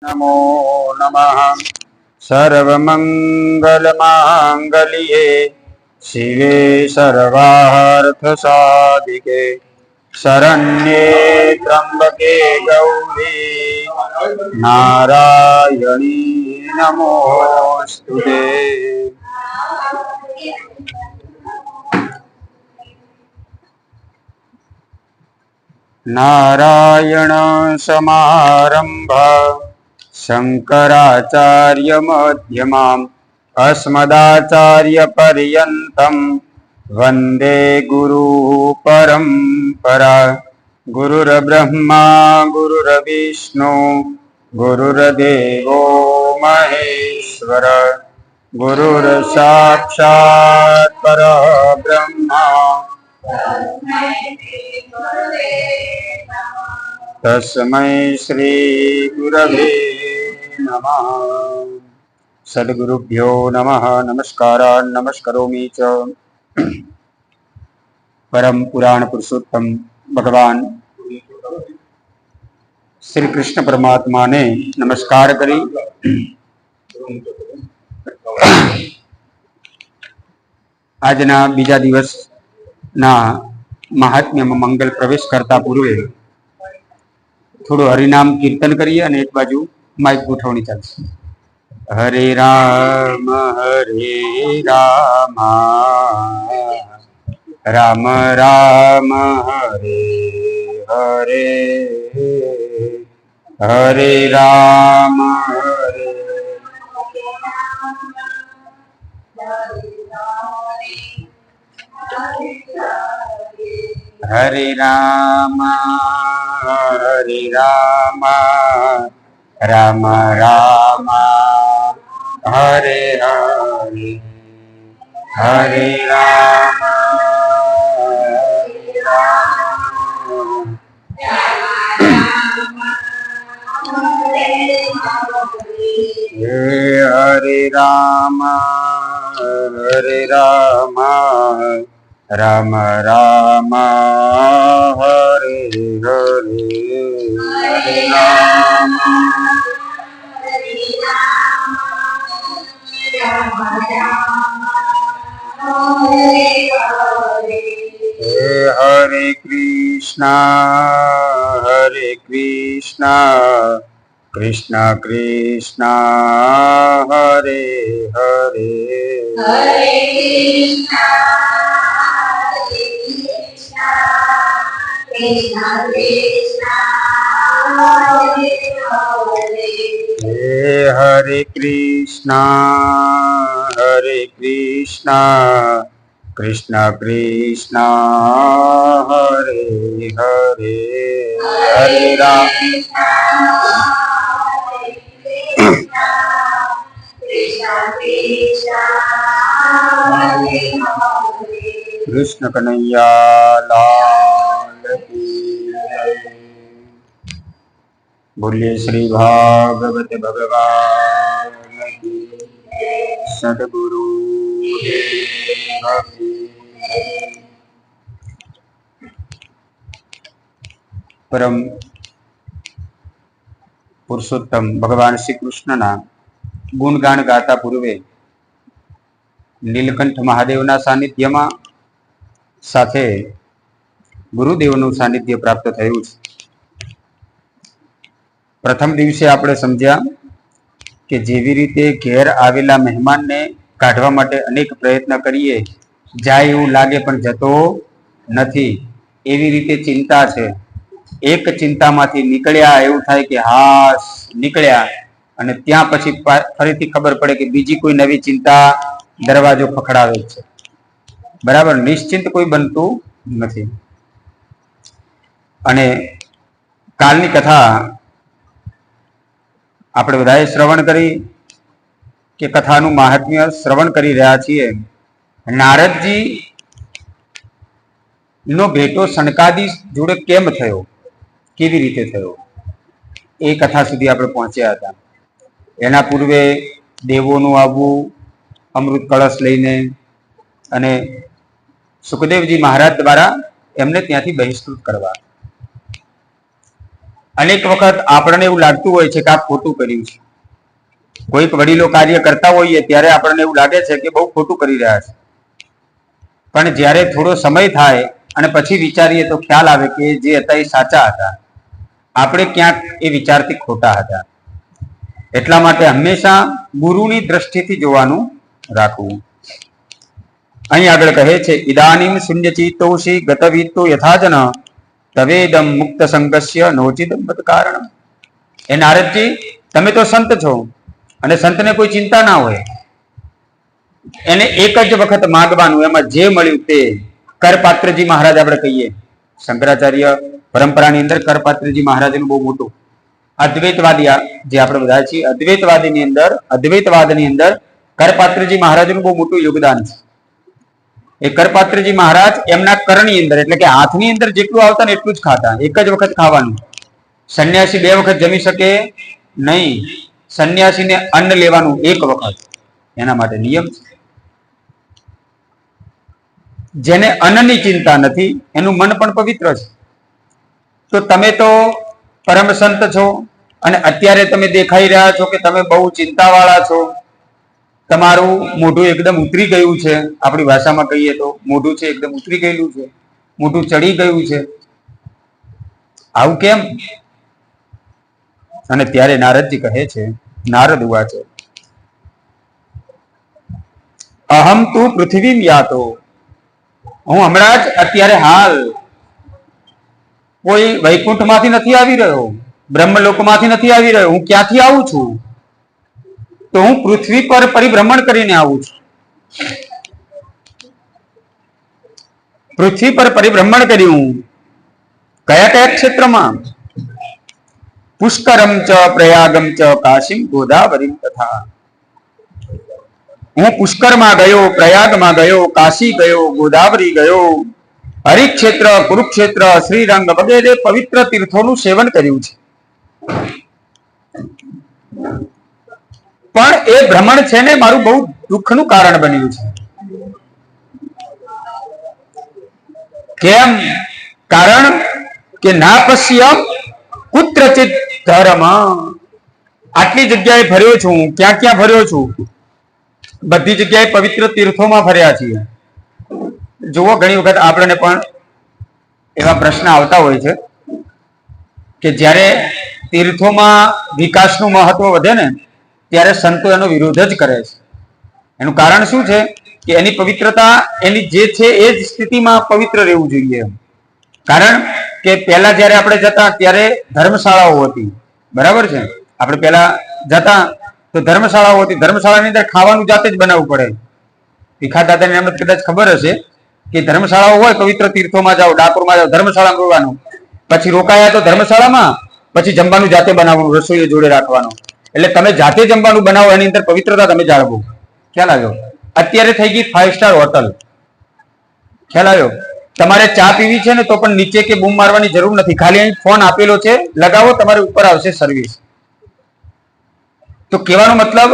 नमो नमः। सर्वमंगलमांगल्ये शिवे सर्वार्थसाधिके शरण्ये त्र्यंबके गौरी नारायणी नमोस्तुते। नारायण समारंभा शंकराचार्य मध्यमाम् अस्मदाचार्य पर्यन्तं वंदे गुरु परंपरा। गुरुर्ब्रह्मा गुरुर्विष्णु गुरुर्देवो महेश्वर गुरुर्साक्षात् परब्रह्मा तस्मै श्री गुरवे नमः। सद्गुरुभ्यो नमः। नमस्कारान् नमस्करोमि च। परम पुराण पुरुषोत्तम भगवान श्री कृष्ण परमात्मा ने नमस्कार करी આજના બીજા દિવસના મહાત્મ્યમાં મંગલ પ્રવેશ કરતા પૂર્વે થોડું હરિનામ કીર્તન કરીએ અને એક બાજુ માઇક ગોઠવણી ચાલશે. હરે રામ રામ રામ હરે હરે હરે રામ હરે हरे राम राम राम हरे हरे हरे राम हरे राम राम राम हरे हरे हरे राम हरे कृष्णा कृष्ण कृष्ण हरे हरे हरे कृष्ण हरे कृष्णा कृष्ण कृष्ण हरे हरे हरे राम कृष्ण कन्हैया लाल की जय। बोलिए श्री भागवत भगवान की सद्गुरु परम पुरुषोत्तम भगवान श्री कृष्ण ना गुणगान गाता पूर्वे નીલકંઠ મહાદેવના સાનિધ્યમાં સાથે ગુરુદેવનું સાનિધ્ય પ્રાપ્ત થયું છે. પ્રથમ દિવસે આપણે સમજ્યા કે જેવી રીતે ઘેર આવેલા મહેમાનને કાઢવા માટે અનેક પ્રયત્ન કરીએ, જાય એવું લાગે પણ જતો નથી, એવી રીતે ચિંતા છે. એક ચિંતામાંથી નીકળ્યા એવું થાય કે હાશ નીકળ્યા, અને ત્યાં પછી ફરીથી ખબર પડે કે બીજી કોઈ નવી ચિંતા દરવાજો ખખડાવે છે. બરાબર, નિશ્ચિંત કોઈ બનતું નથી. અને કાલની કથા આપણે બધાએ શ્રવણ કરી કે કથાનું મહાત્મ્ય શ્રવણ કરી રહ્યા છીએ. નારદજી નો ભેટો સનકાદી જોડે કેમ થયો, કેવી રીતે થયો, એ કથા સુધી આપણે પહોંચ્યા હતા. એના પૂર્વે દેવોનું આવવું, અમૃત કળશ લઈને, અને સુખદેવજી મહારાજ દ્વારા એમને ત્યાંથી બહિષ્કૃત કરવા. અનેક વખત આપણને એવું લાગતું હોય છે કે આ ખોટું કર્યું છે. કોઈક વડીલો કાર્ય કરતા હોઈએ ત્યારે આપણને એવું લાગે છે કે બહુ ખોટું કરી રહ્યા છે. પણ જ્યારે થોડો સમય થાય અને પછી વિચારીએ તો ખ્યાલ આવે કે જે હતા એ સાચા હતા, આપણે ક્યાંક એ વિચારથી ખોટા હતા. એટલા માટે હંમેશા ગુરુની દ્રષ્ટિથી જોવાનું રાખવું. અહીં આગળ કહે છે, ઇદાનીમ શૂન્યચિત્તોષી ગતવિત્તો યથાજન તવેદમ મુક્ત સંગસ્ય નોચિદમ મત કારણ. એ નારદજી, તમે તો સંત છો અને સંતને કોઈ ચિંતા ના હોય, એને એક જ વખત માગવાનું, એમાં જે મળ્યું તે. કરપાત્રજી મહારાજ આપણે કહીએ, શંકરાચાર્ય પરંપરાની અંદર કરપાત્રજી મહારાજનું બહુ મોટું અદ્વૈતવાદી, જે આપણે બધા છીએ અદ્વૈતવાદની અંદર કરપાત્રજી મહારાજનું બહુ મોટું યોગદાન છે. એ કરપાત્રજી મહારાજ એમના કરણની અંદર, એટલે કે હાથની અંદર જેટલું આવતા ને એટલું જ ખાતા, એક જ વખત ખાવાનું. સંન્યાસી 2 વખત જમી શકે નહીં, સંન્યાસીને અન્ન લેવાનું એક વખત, એના માટે નિયમ છે. જેને અન્નની ચિંતા નથી એનું મન પણ પવિત્ર છે. તો તમે તો પરમ સંત છો અને અત્યારે તમે દેખાઈ રહ્યા છો કે તમે બહુ ચિંતાવાળા છો, તમારું મોઢું એકદમ ઉતરી ગયું છે, આપણી ભાષામાં કહીએ તો મોઢું છે એકદમ ઉતરી ગયેલું છે, મોઢું ચડી ગયું છે, આવું કેમ? અને ત્યારે નારદજી કહે છે, નારદ ઉવાચ અહમ તુ પૃથ્વીમ યાતો, હું હમણાં જ અત્યારે હાલ કોઈ વૈકુંઠમાંથી નથી આવી રહ્યો, બ્રહ્મલોકમાંથી નથી આવી રહ્યો. હું ક્યાંથી આવું છું? તો હું પૃથ્વી પર પરિભ્રમણ કરીને આવું છું. પૃથ્વી પર પરિભ્રમણ કર્યું. કયા કયા ક્ષેત્રમાં? પુષ્કરમ ચ પ્રયાગમ ચ કાશીમ ગોદાવરીમ તથા. હું પુષ્કરમાં ગયો, પ્રયાગમાં ગયો, કાશી ગયો, ગોદાવરી ગયો, હરિક્ષેત્ર, કુરુક્ષેત્ર, શ્રીરંગ વગેરે પવિત્ર તીર્થોનું સેવન કર્યું છે. પણ એ ભ્રમણ છે ને મારું બહુ દુઃખનું કારણ બન્યું છે. કેમ? કારણ કે ના પશ્યમ કુત્રચિત ધર્મ. આટલી જગ્યાએ ફર્યો છું, ક્યાં ક્યાં ફર્યો છું? બધી જગ્યાએ પવિત્ર તીર્થોમાં ફર્યા છીએ. જુઓ, ઘણી વખત આપણને પણ એવા પ્રશ્ન આવતા હોય છે કે જ્યારે તીર્થોમાં વિકાસનું મહત્વ વધે ને ત્યારે સંતો એનો વિરોધ જ કરે છે. એનું કારણ શું છે? કે એની પવિત્રતા એની જે છે એ જ સ્થિતિમાં પવિત્ર રહેવું જોઈએ. કારણ કે પહેલા જયારે આપણે જતા ત્યારે ધર્મશાળાઓ હતી, બરાબર છે? આપણે પહેલા જતા તો ધર્મશાળાઓ હતી, ધર્મશાળાની અંદર ખાવાનું જાતે જ બનાવવું પડે. ભીખા દાદાને એમને કદાચ ખબર હશે કે ધર્મશાળાઓ હોય, પવિત્ર તીર્થોમાં જાઓ, ડાકોરમાં જાઓ, ધર્મશાળામાં રહેવાનું, પછી રોકાયા તો ધર્મશાળામાં, પછી જમવાનું જાતે બનાવવાનું, રસોઈ જોડે રાખવાનું. એટલે તમે જાતે જમવાનું બનાવો, એની અંદર પવિત્રતા તમે જાળવો. ખ્યાલ આવ્યો? અત્યારે થઈ ગઈ 5 સ્ટાર હોટલ. ખ્યાલ આવ્યો? તમારે ચા પીવી છે ને તો પણ નીચે કે બૂમ મારવાની જરૂર નથી, ખાલી અહીં ફોન આપેલો છે, લગાવો, તમારે ઉપર આવશે સર્વિસ. તો કહેવાનો મતલબ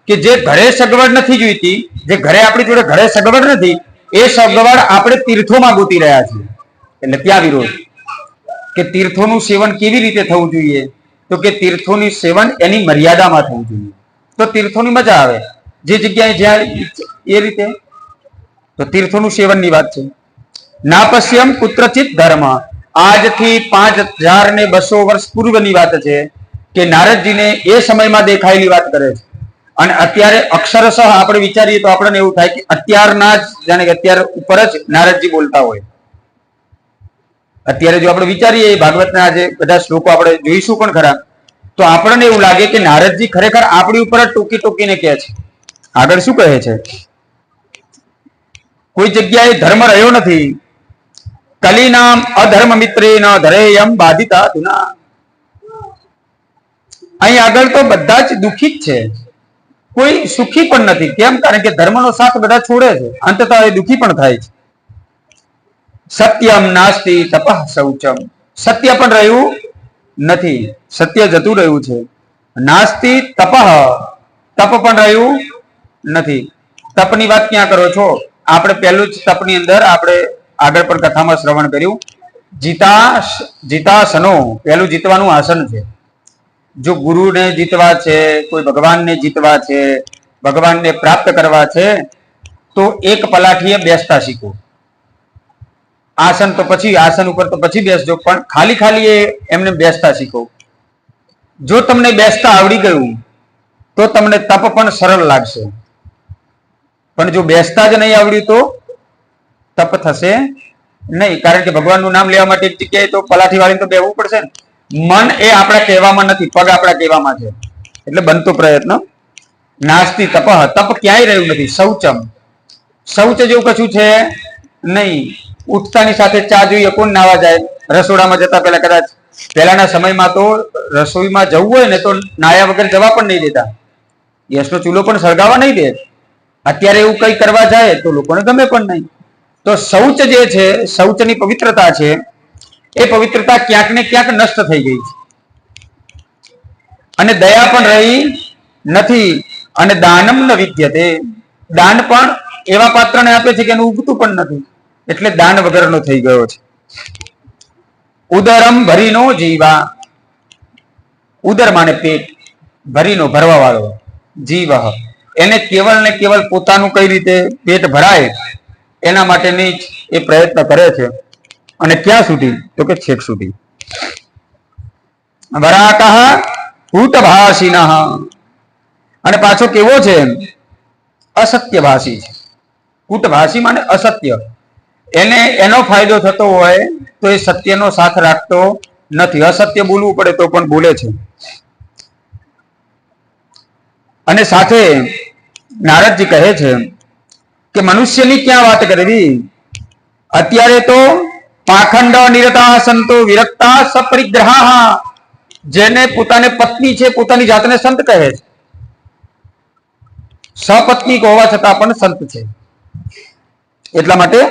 કે જે ઘરે સગવડ નથી જોઈતી, જે ઘરે આપણી જોડે ઘરે સગવડ નથી, એ સગવડ આપણે તીર્થોમાં ગોતી રહ્યા છીએ. એટલે ત્યાં વિરોધ. કે તીર્થોનું સેવન કેવી રીતે થવું જોઈએ? તો કે તીર્થોનું સેવન એની મર્યાદામાં થવું જોઈએ, તો તીર્થોની મજા આવે. જે જગ્યાએ જ્યાં એ રીતે, તો તીર્થોનું સેવનની વાત છે. નાપશ્યમ કુત્રચિત ધર્મ. આજથી 5200 વર્ષ પૂર્વની વાત છે કે નારદજીને એ સમયમાં દેખાયેલી વાત કરે છે. અને અત્યારે અક્ષરશઃ આપણે વિચારીએ તો આપણને એવું થાય કે અત્યારના જ, જાણે કે અત્યાર ઉપર જ નારદજી બોલતા હોય. અત્યારે જો આપણે વિચારીએ ભાગવતના આજે બધા શ્લોકો આપણે જોઈશું પણ ખરા, તો આપણને એવું લાગે કે નારદજી ખરેખર આપણી ઉપર જ ટોકી ટોકીને કહે છે. આગળ શું કહે છે? કોઈ જગ્યાએ ધર્મ રહ્યો નથી. કલીનામ અધર્મ મિત્રેન ધરેયમ બાધિતા ધુના. અહીં આગળ તો બધા જ દુઃખી જ છે, કોઈ સુખી પણ નથી. કેમ? કારણ કે ધર્મનો સાથ બધા છોડે છે, અંતતઃ એ દુઃખી પણ થાય છે. સત્યમ નાસ્તિ તપઃ શૌચમ. સત્ય પણ રહ્યું નથી, સત્ય જતું રહ્યું છે. નાસ્તિ તપઃ, તપ પણ રહ્યું નથી. તપની વાત ક્યાં કરો છો? આપણે પહેલું જ તપની અંદર આપણે આગળ પણ કથામાં શ્રવણ કર્યું જીતાસનો પહેલું જીતવાનું આસન છે. જો ગુરુને જીતવા છે, કોઈ ભગવાનને જીતવા છે, ભગવાનને પ્રાપ્ત કરવા છે, તો એક પલાઠીએ બેસતા શીખો. આસન તો પછી, આસન ઉપર તો પછી બેસજો, પણ ખાલી એમને બેસતા શીખો. જો તમને બેસતા આવડી ગયું તો તમને તપ પણ સરળ લાગશે. પણ જો બેસતા જ નહીં આવડ્યું તો તપ થશે નહીં. કારણ કે ભગવાનનું નામ લેવા માટે એક જગ્યાએ તો પલાઠી વાળીને તો બેહવું પડશે ને. મન એ આપણા કહેવામાં નથી, પગ આપણા કહેવામાં છે. એટલે બનતો પ્રયત્ન. નાસ્તિ તપ, તપ ક્યાંય રહ્યું નથી. શૌચમ, શૌચ જેવું કશું છે નહીં. ઉઠતાની સાથે ચા જોઈએ, કોણ નાવા જાય? રસોડામાં જતા પહેલા કદાચ પહેલાના સમયમાં તો રસોઈમાં જવું હોય ને તો નાયા વગર જવા પણ નહીં દેતા. ગેસનો ચૂલો પણ સળગાવવા નહીં દે. અત્યારે એવું કઈ કરવા જાય તો લોકોને ગમે પણ નહીં. તો શૌચ જે છે, શૌચની પવિત્રતા છે, એ પવિત્રતા ક્યાંક ને ક્યાંક નષ્ટ થઈ ગઈ છે. અને દયા પણ રહી નથી. અને દાનમ ન વિદ્યતે, દાન પણ એવા પાત્રને આપે છે કે એનું ઉગતું પણ નથી. એટલે દાન વગરનો થઈ ગયો છે. ઉદરમ ભરીનો જીવા, ઉદર માને પેટ, ભરીનો ભરવા વાળો, જીવ એને કેવલ ને કેવલ પોતાનું કઈ રીતે પેટ ભરાય એના માટેની એ પ્રયત્ન કરે છે. અને ક્યાં સુધી? તો કે છેક સુધી. વરાકઃ ભૂતભાષિનઃ, અને પાછો કેવો છે? અસત્ય ભાષી છે. કૂટભાષી માને અસત્ય. એને એનો ફાયદો થતો હોય તો એ સત્યનો સાથ રાખતો નથી. અસત્ય બોલવું પડે તો પણ બોલે છે. અને સાથે નારદજી કહે છે કે મનુષ્યની ક્યાં વાત કરવી? અત્યારે તો પાખંડ નિરતા સંતો વિરક્તા સપરિગ્રહા, જેને પોતાને પત્ની છે, પોતાની જાતને સંત કહે છે. સપત્ની હોવા છતાં પણ સંત છે. એટલા માટે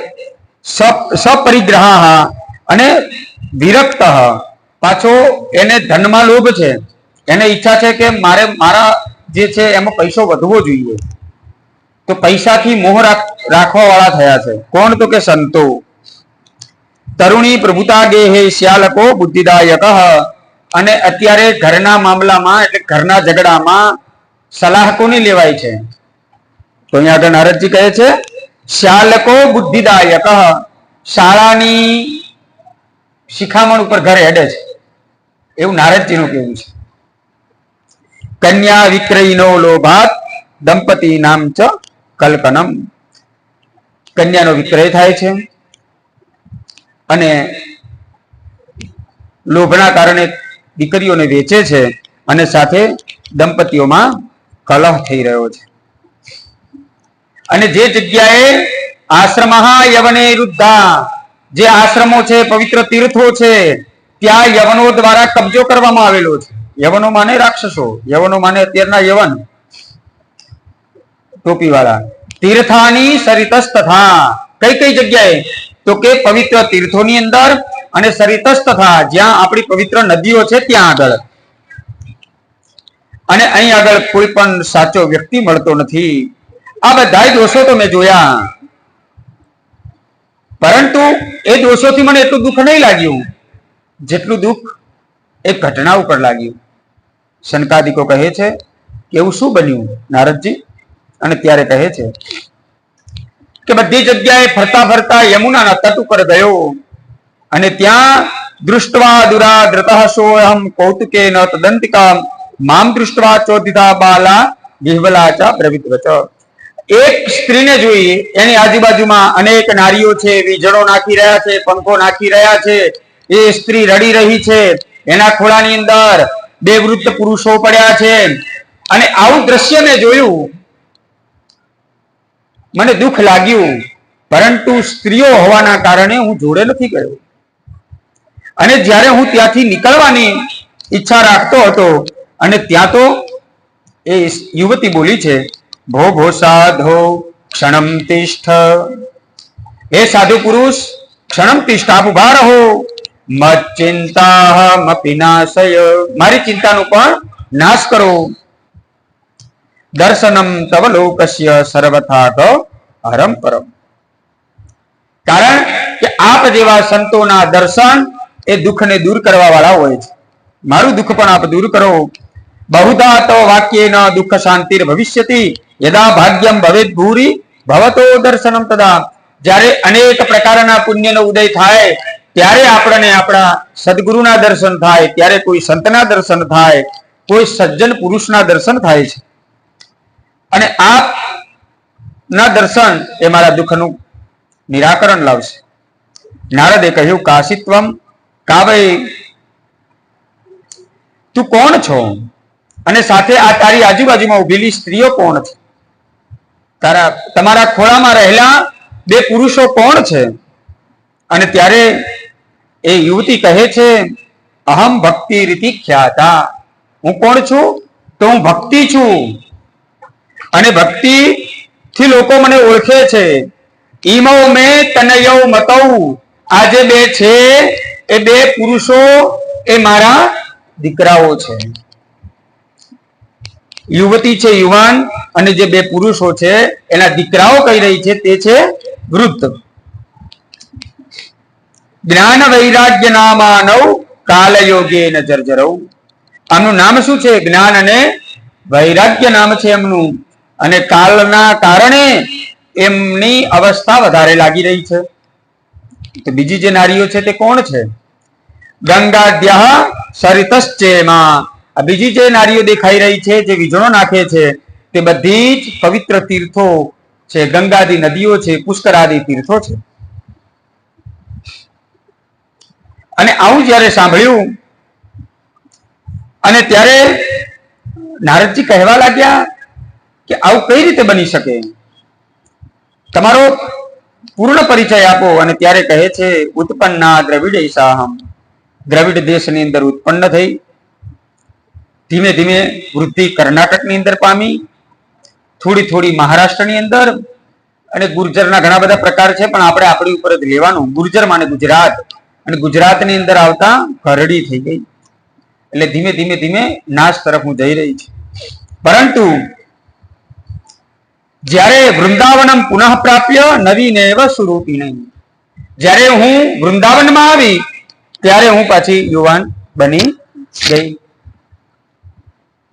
સપરિગ્રહા અને વિરક્ત, પાછો એને ધનમાં લોભ છે. એને ઈચ્છા છે કે મારા જે છે એમાં પૈસો વધવો જોઈએ. તો પૈસાથી મોહ રાખવા વાળા થયા છે. કોણ? તો કે સંતો. તરુણી પ્રભુતા ગેહે શ્યાલકો બુદ્ધિદાયક, અને અત્યારે ઘરના મામલામાં એટલે ઘરના ઝઘડામાં સલાહ કોની લેવાય છે? તો અહીંયા આગળ નારદજી કહે છે શ્યાલકો બુદ્ધિદાયક, શાળાની શિખામણ ઉપર ઘર હેડે છે એવું નારદજીનું કહેવું છે. કન્યા વિક્રયનો લોભાત દંપતી નામ ચ કલ્પનમ, કન્યાનો વિક્રય થાય છે અને લોભના કારણે દીકરીઓને વેચે છે, અને સાથે દંપતીઓમાં કલહ થઈ રહ્યો છે. અને જે જગ્યાએ આશ્રમ યવને વૃદ્ધા, જે આશ્રમો છે, પવિત્ર તીર્થો છે, ત્યાં યવનો દ્વારા કબજો કરવામાં આવેલો છે. યવનો માને રાક્ષસો, યવનો માને અત્યારના યવન ટોપી વાળા. તીર્થાની સરિતસ તથા, કઈ કઈ જગ્યાએ? તો કે પવિત્ર તીર્થોની અંદર, અને સરિતસ તથા જ્યાં આપણી પવિત્ર નદીઓ છે ત્યાં આગળ. અને અહીં આગળ કોઈ પણ સાચો વ્યક્તિ મળતો નથી. આ બધા દોષો તો મેં જોયા, પરંતુ એ દોષોથી મને એટલું દુઃખ નહીં લાગ્યું જેટલું દુઃખ એક ઘટના ઉપર લાગ્યું. શનકાદિકો કહે છે કે એવું શું બન્યું નારદજી? અને ત્યારે કહે છે કે બધી જગ્યાએ ફરતા ફરતા યમુનાના તટ ઉપર ગયો, અને ત્યાં દૃષ્ટવા દુરાદ્રતઃ સોહમ કૌતુકેન તદંતિકા મામ દૃષ્ટવા ચોદિતા બાલા વિહ્વલાચા બ્રવિદ્વચ. એક સ્ત્રીને જોઈ, એની આજુબાજુમાં અનેક નારીઓ છે, વીજળો નાખી રહ્યા છે, પંખો નાખી રહ્યા છે. એ સ્ત્રી રડી રહી છે. એના ખોળાની અંદર બે વૃદ્ધ પુરુષો પડ્યા છે. અને આવું દ્રશ્ય મેં જોયું, મને દુઃખ લાગ્યું, પરંતુ સ્ત્રીઓ હોવાના કારણે હું જોડે નથી ગયો. અને જ્યારે હું ત્યાંથી નીકળવાની ઈચ્છા રાખતો હતો, અને ત્યાં તો એ યુવતી બોલી છે, ભો ભો સાધો ક્ષણમ તિષ્ઠ, હે સાધુ પુરુષ ક્ષણમ તિષ્ઠ, આપ ઉભા રહો. મત ચિંતા મપિનાશય, મારી ચિંતાનો પણ નાશ કરો. દર્શનમ તવ લોકસ્ય સર્વથા હરમ પરમ, કારણ કે આપ જેવા સંતોના દર્શન એ દુઃખને દૂર કરવા વાળા હોય છે. મારું દુઃખ પણ આપ દૂર કરો. બહુધા તો વાક્યેન દુઃખ શાંતિર ભવિષ્યતિ યદા ભાગ્યમ ભવેત ભૂરી ભવતો દર્શનમ તદા. જ્યારે અનેક પ્રકારના પુણ્યનો ઉદય થાય ત્યારે આપણને આપણા સદગુરુના દર્શન થાય, ત્યારે કોઈ સંતના દર્શન થાય, કોઈ સજ્જન પુરુષના દર્શન થાય છે. અને આપ ના દર્શન એ મારા દુઃખનું નિરાકરણ લાવશે. નારદે કહ્યું, કાશીત્વમ, કા ભાઈ તું કોણ છો? અને સાથે આ તારી આજુબાજુમાં ઉભેલી સ્ત્રીઓ કોણ છે? તમારા ખોળામાં રહેલા બે પુરુષો કોણ છે? અને ત્યારે એ યુવતી કહે છે, અહમ ભક્તિ રીતિ ખ્યાતા. હું કોણ છું? તો હું ભક્તિ છું, અને ભક્તિ થી લોકો મને ઓળખે છે. ઈમો મે તનયો મતૌ. આ જે બે છે એ બે પુરુષો એ મારા દીકરાઓ છે. યુવતી છે યુવાન, અને જે બે પુરુષો છે એના દીકરાઓ કહી રહી છે તે છે વૃદ્ધ. જ્ઞાન વૈરાગ્ય નામાનવ કાલયોગે ન જર્જરવ. આમનું નામ શું છે? જ્ઞાન અને વૈરાગ્ય નામ છે એમનું. અને કાલના કારણે એમની અવસ્થા વધારે લાગી રહી છે. તો બીજી જે નારીઓ છે તે કોણ છે? ગંગાદ્યઃ સરિતશ્ચેમા. આ બીજી જે નારીઓ દેખાઈ રહી છે, જે વીજળો નાખે છે, તે બધી જ પવિત્ર તીર્થો છે, ગંગાદી નદીઓ છે, પુષ્કરાદી તીર્થો છે. અને આવું જ્યારે સાંભળ્યું અને ત્યારે નારદજી કહેવા લાગ્યા કે આવું કઈ રીતે બની શકે? તમારો પૂર્ણ પરિચય આપો. અને ત્યારે કહે છે, ઉત્પન્ના દ્રવિડ સાહમ. દ્રવિડ દેશની અંદર ઉત્પન્ન થઈ, ધીમે ધીમે વૃદ્ધિ કર્ણાટકની અંદર પામી, થોડી થોડી મહારાષ્ટ્રની અંદર, અને ગુર્જરના ઘણા બધા પ્રકાર છે, પણ આપણે આપણી ઉપર જ લેવાનું. ગુર્જર માને ગુજરાત, અને ગુજરાતની અંદર આવતા ખરડી થઈ ગઈ. એટલે ધીમે ધીમે ધીમે નાશ તરફ હું જઈ રહી છું. પરંતુ જ્યારે વૃંદાવનમ પુનઃ પ્રાપ્ય નવીનેવ સ્વરૂપિણી. જ્યારે હું વૃંદાવનમાં આવી ત્યારે હું પાછી યુવાન બની ગઈ.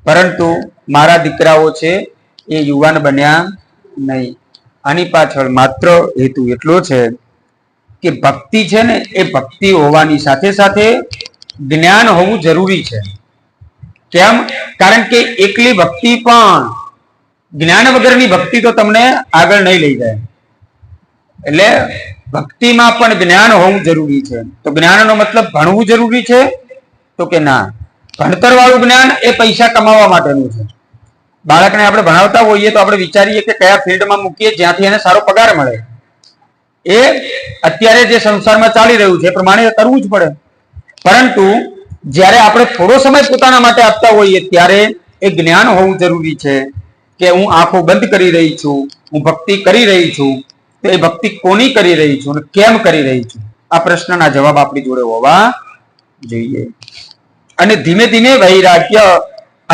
પરંતુ મારા દીકરાઓ છે એ યુવાન બન્યા નહીં. આની પાછળ માત્ર હેતુ એટલો છે કે ભક્તિ છે ને, એ ભક્તિ હોવાની સાથે સાથે જ્ઞાન હોવું જરૂરી છે. કેમ? કારણ કે એકલી ભક્તિ પણ, જ્ઞાન વગરની ભક્તિ તો તમને આગળ નહીં લઈ જાય. એટલે ભક્તિમાં પણ જ્ઞાન હોવું જરૂરી છે. તો જ્ઞાનનો મતલબ ભણવું જરૂરી છે? તો કે ના. ભણતર વાળું જ્ઞાન એ પૈસા કમાવા માટેનું છે. બાળકને આપણે ભણાવતા હોઈએ તો આપણે વિચારીએ કે કયા ફિલ્ડમાં મૂકીએ જ્યાંથી એને સારો પગાર મળે. એ અત્યારે જે સંસારમાં ચાલી રહ્યું છે એ પ્રમાણે કરવું જ પડે. પરંતુ જ્યારે આપણે થોડો સમય પોતાના માટે આપતા હોઈએ ત્યારે એ જ્ઞાન હોવું જરૂરી છે કે હું આંખો બંધ કરી રહી છું, હું ભક્તિ કરી રહી છું, તો એ ભક્તિ કોની કરી રહી છું અને કેમ કરી રહી છું? આ પ્રશ્નના જવાબ આપણી જોડે હોવા જોઈએ. અને ધીમે ધીમે વૈરાગ્ય,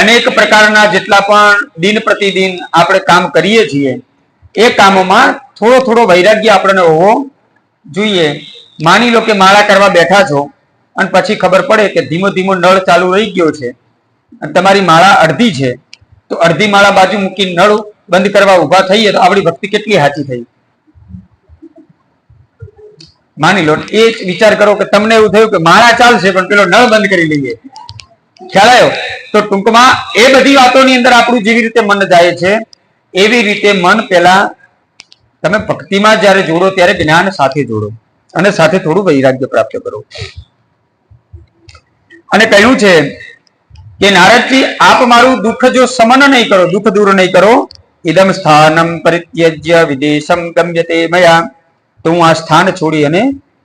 અનેક પ્રકારના જેટલા પણ દિન પ્રતિદિન આપણે કામ કરીએ છીએ એ કામોમાં થોડો થોડો વૈરાગ્ય આપણને હોવો જોઈએ. માની લો કે માળા કરવા બેઠા છો અને પછી ખબર પડે કે ધીમો ધીમો નળ ચાલુ રહી ગયો છે અને તમારી માળા અડધી છે, તો અડધી માળા બાજુ મૂકી નળ બંધ કરવા ઉભા થઈએ તો આપણી ભક્તિ કેટલી સાચી થઈ? માની લો એ વિચાર કરો કે તમને એવું થયું કે માળા ચાલશે પણ પેલો નળ બંધ કરી લઈએ. ખ્યાલ આવ્યો? તો ટૂંકમાં એ બધી વાતોની અંદર આપણું જેવી રીતે મન જાય છે એવી રીતે મન પેલા તમે ભક્તિમાં જ્યારે જોડો ત્યારે જ્ઞાન સાથે જોડો અને સાથે થોડું વૈરાગ્ય પ્રાપ્ત કરો. અને કહ્યું છે કે નારદજી, આપ મારું દુઃખ જો સમન નહીં કરો, દુઃખ દૂર નહીં કરો, ઇદમ સ્થાનમ પરિત્યજ્ય વિદેશમ ગમ્યતે મયા, તો હું આ સ્થાન છોડી અને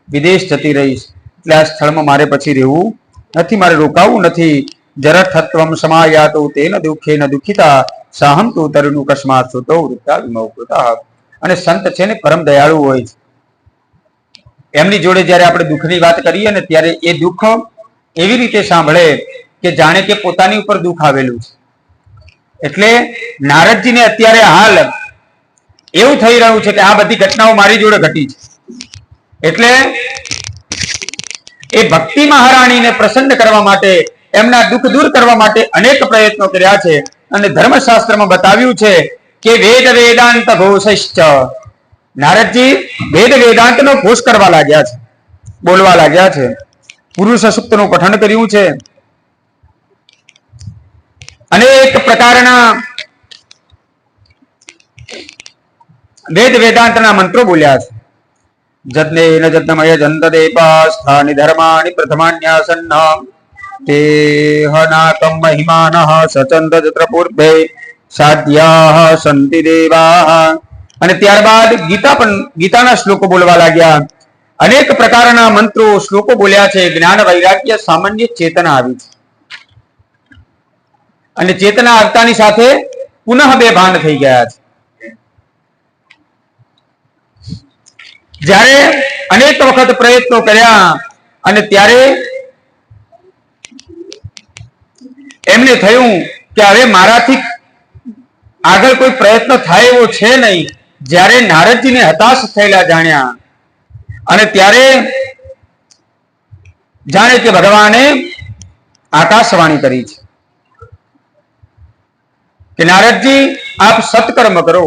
વિદેશ જતી રહીશ. એટલે આ સ્થળમાં મારે પછી રહેવું નથી, મારે રોકાવું નથી. જરથત્વમ સમાયાતો તેન દુઃખેન દુઃખિતા સાહમ તુ તરુણુ કસ્માત સુતો વૃદ્ધા વિમોકૃતા. અને સંત છે ને પરમ દયાળુ હોય છે. એમની જોડે જ્યારે આપણે દુઃખની વાત કરીએ ને ત્યારે એ દુઃખ એવી રીતે સાંભળે કે જાણે કે પોતાની ઉપર દુઃખ આવેલું છે. એટલે નારદજીને અત્યારે હાલ એવું થઈ રહ્યું છે કે આ બધી ઘટનાઓ મારી જોડે ઘટી છે. એટલે એ ભક્તિ મહારાણીને પ્રસન્ન કરવા માટે, એમના દુઃખ દૂર કરવા માટે અનેક પ્રયત્નો કર્યા છે. અને ધર્મશાસ્ત્રમાં બતાવ્યું છે કે વેદ વેદાંત ઘોષશ્ચ, નારદજી વેદ વેદાંતનો ઘોષ કરવા લાગ્યા છે, બોલવા લાગ્યા છે. પુરુષ સૂક્તનું પઠન કર્યું છે. અનેક પ્રકારના વેદ વેદાંતના મંત્રો બોલ્યા છે. જતનેન જતનમય જંતદેપા સ્થાનિ ધર્માણિ પ્રથમાન્યાસન્ન તે હનાકમ મહિમાનઃ સચંદ જત્ર પૂર્વે સાધ્યાઃ સંતિ દેવાઃ. અને ત્યારબાદ ગીતાના શ્લોકો બોલવા લાગ્યા. અનેક પ્રકારના મંત્રો શ્લોકો બોલ્યા છે. જ્ઞાન વૈરાગ્ય સામાન્ય ચેતના આવી છે. અને ચેતના આવતાની સાથે પુનઃ બેભાન થઈ ગયા છે. જ્યારે અનેક વખત પ્રયત્નો કર્યા અને ત્યારે એમને થયું કે હવે મારાથી આગળ કોઈ પ્રયત્ન થાય એવો છે નહીં. જ્યારે નારદજીને હતાશ થયેલા જાણ્યા અને ત્યારે જાણે કે ભગવાને આકાશવાણી કરી છે કે નારદજી આપ સત્કર્મ કરો.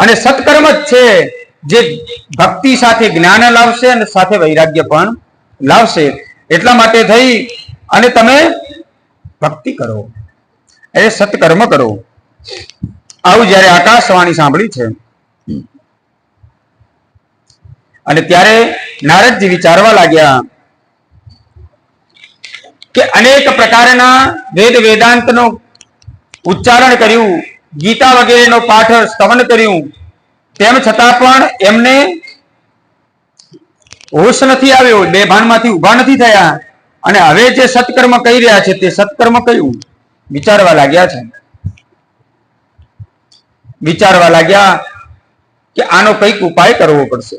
અને સત્કર્મ જ છે જે ભક્તિ સાથે જ્ઞાન લાવશે અને સાથે વૈરાગ્ય પણ લાવશે. એટલા માટે થઈ અને તમે ભક્તિ કરો, એ સત્કર્મ કરો. આવું જયારે આકાશવાણી સાંભળી છે અને ત્યારે નારદજી વિચારવા લાગ્યા કે અનેક પ્રકારના વેદ વેદાંતનો ઉચ્ચારણ કર્યું, ગીતા વગેરેનો પાઠ સ્તવન કર્યું, તેમ છતાં પણ એમને હોશ નથી આવ્યો, બેભાનમાંથી ઉભા નથી થયા. અને હવે જે સત્કર્મ કહી રહ્યા છે તે સત્કર્મ કયું વિચારવા લાગ્યા છે. વિચારવા લાગ્યા કે આનો કંઈક ઉપાય કરવો પડશે.